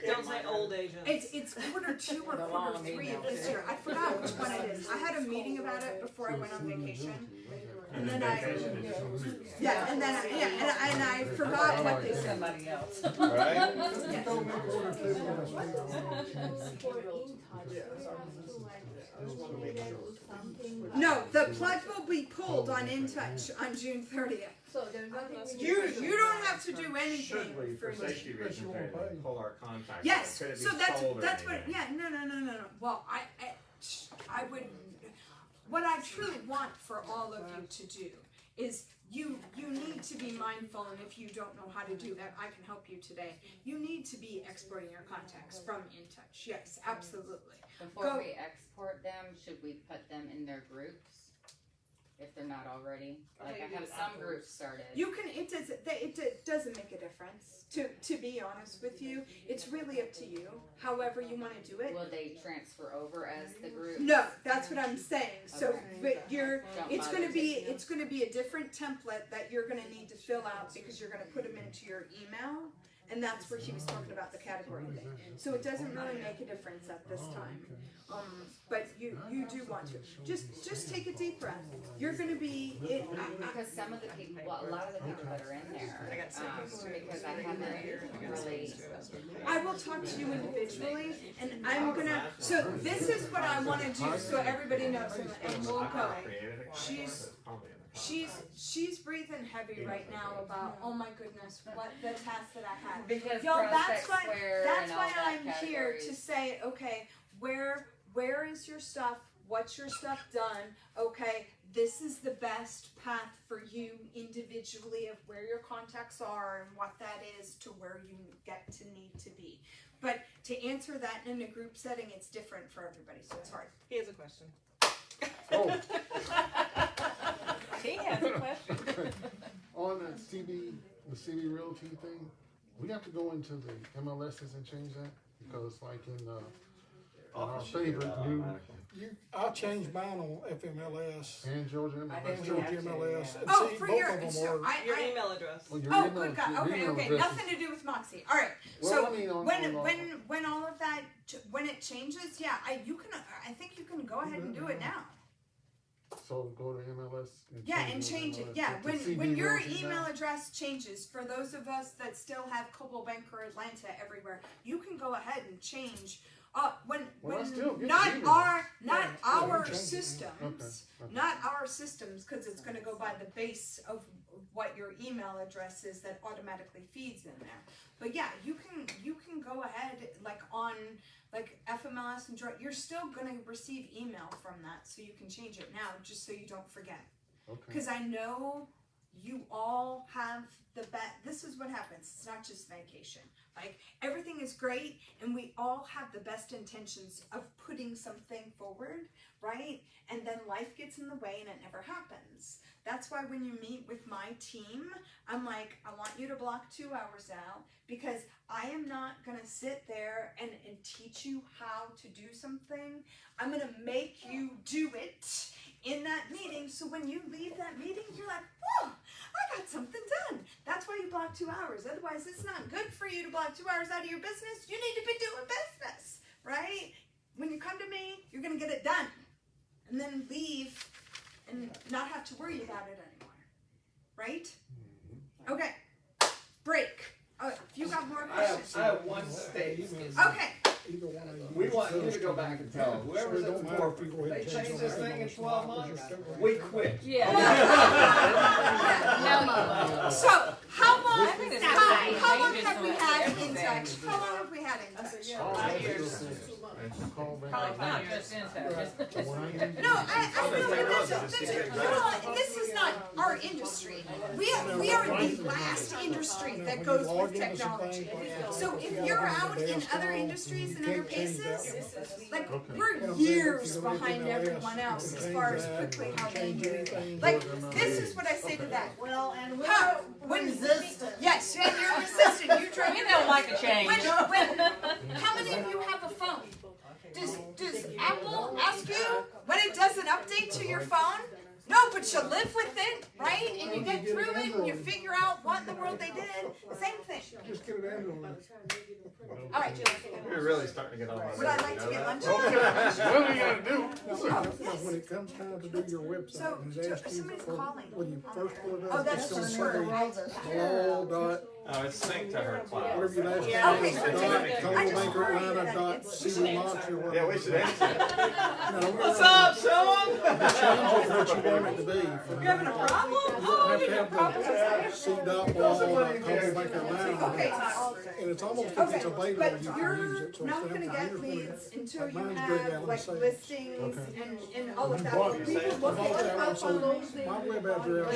Don't say old agents. It's Q2 or Q3 of this year. I forgot which one it is. I had a meeting about it before I went on vacation. And then I forgot what they said. Somebody else. Right? No, the plug will be pulled on InTouch on June 30th. So there's nothing. You don't have to do anything Should we, for for safety reasons, maybe pull our contacts? Yes, Could it be so that's sold or what. anything? Yeah, no. Well, I would. What I truly want for all of you to do is you need to be mindful, and if you don't know how to do that, I can help you today. You need to be exporting your contacts from InTouch. Yes, absolutely. Before we export them, should we put them in their groups? If they're not already, like I have some groups started. You can. It doesn't make a difference. To be honest with you, it's really up to you. However you want to do it. Will they transfer over as the group? No, that's what I'm saying. So, but Don't it's bother going to be taking them. it's going to be a different template that you're going to need to fill out because you're going to put them into your email, and that's where he was talking about the category thing. So it doesn't really make a difference at this time. But you do want to just take a deep breath. You're going to be because some of the people, well, a lot of the people that are in there, because I haven't really. I will talk to you individually, and I'm gonna. So this is what I want to do, so everybody knows, and we'll go. She's breathing heavy right now about, oh my goodness, what the task that I had. Because Yo, that's why I'm here to say, okay, where is your stuff? What's your stuff done? Okay, this is the best path for you individually of where your contacts are and what that is to where you get to need to be. But to answer that in a group setting, it's different for everybody, so it's hard. He has a question. Oh, He has a question. on the CB Realty thing, we have to go into the MLSs and change that because like in our favorite new I changed mine on FMLS and Georgia MLS. and Georgia MLS. And Oh, see, for both your of them so are. Your email address. Oh, your Oh, email- good God. your Okay, email okay. address is- Nothing to do with Moxie. All right. Well, So I mean, on when all of that when it changes, yeah, I think you can go ahead and do it now. So go to MLS and Yeah, and your change it. MLS Yeah, to CB when your Realty email now. address changes, for those of us that still have Coldwell Banker Atlanta everywhere, you can go ahead and change. When Well, I still get not the email. our Yeah, our you change it. systems, Okay. not our systems, because it's going to go by the base of what your email address is that automatically feeds in there. But yeah, you can go ahead like on like FMLS and you're still going to receive email from that, so you can change it now just so you don't forget. Okay. Because I know you all have the best. This is what happens. It's not just vacation. Like everything is great, and we all have the best intentions of putting something forward, right? And then life gets in the way, and it never happens. That's why when you meet with my team, I'm like, I want you to block 2 hours out because I am not gonna sit there and teach you how to do something. I'm gonna make you do it in that meeting, so when you leave that meeting, you're like, whoa, I got something done. That's why you block 2 hours. Otherwise, it's not good for you to block 2 hours out of your business. You need to be doing business, right? when you come to me, you're gonna get it done. And then leave and not have to worry about it anymore. Right? Okay. Break. Oh, if you got more questions. I have one statement. Okay. Either one of you. We want you to go back and tell whoever's at the board, they change this thing in 12 months, we quit. Yeah. No, So, how long, I think it's how long fine. have we had in touch? How long have we had in touch? Probably 5 years. No, I know, this is not our industry. We are the last industry that goes with technology. So if you're out in other industries and other places, like, we're years behind everyone else as far as quickly how they move. Like, this is what I say to that. Well, and We're resistant. Yes, and you're resistant. You try. We don't like a change. How many of you have a phone? Does Apple ask you when it does an update to your phone? No, but you live with it, right? And you get through it and you figure out what in the world they did. Same thing. Just get it Android. All right. We're really starting to get on my Would I like to get lunch? What do you gotta do? Now, when it comes time to do your website, So, and it asks you somebody's for, calling. when you first pull it Oh, up, that's it's gonna just say, her. all dot, Oh, it's synced to her cloud. whatever your last Yeah, name okay, is, so dot, I total just maker, worry Atlanta, that dot, it's- CD Mox, or whatever. Yeah, we should answer it. No, we're What's gonna up, Sean? Change it what you want it to be. You having a problem? You don't have to have the C dot wall, total maker, Atlanta. Okay. And it's almost if Okay, it's available, but you can use you're it. So not instead gonna of get 100, leads until like you mine's have Greg Allen like sales. listings and all of that. But People look my up on those my things. web address,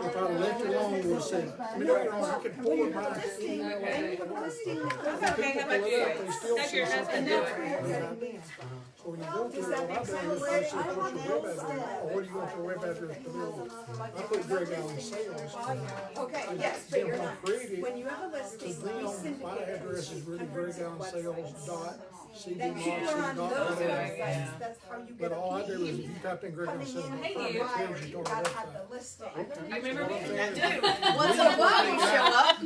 if I left it alone, would say, I mean, don't get me wrong, I could pull it back. Listing, email and it, you have a listing that goes People out. Okay, how pull about it you? up, they still Have see your something husband do it. different. So when you go through it, what I've done is I said, what's your web address, or what do you want your web address to be? I put Greg Allen Sales. Okay, yes, but you're not. Created, When you have a listing, because then we my syndicate address is really Greg Allen Sales dot CD that you are on those Mox. websites, that's how you get But all I do is a if you type in Greg Allen coming Sales, in it from tells buyers, you you to our gotta have website. the listing. You remember me? What I'm saying is- What's up, love? You show up.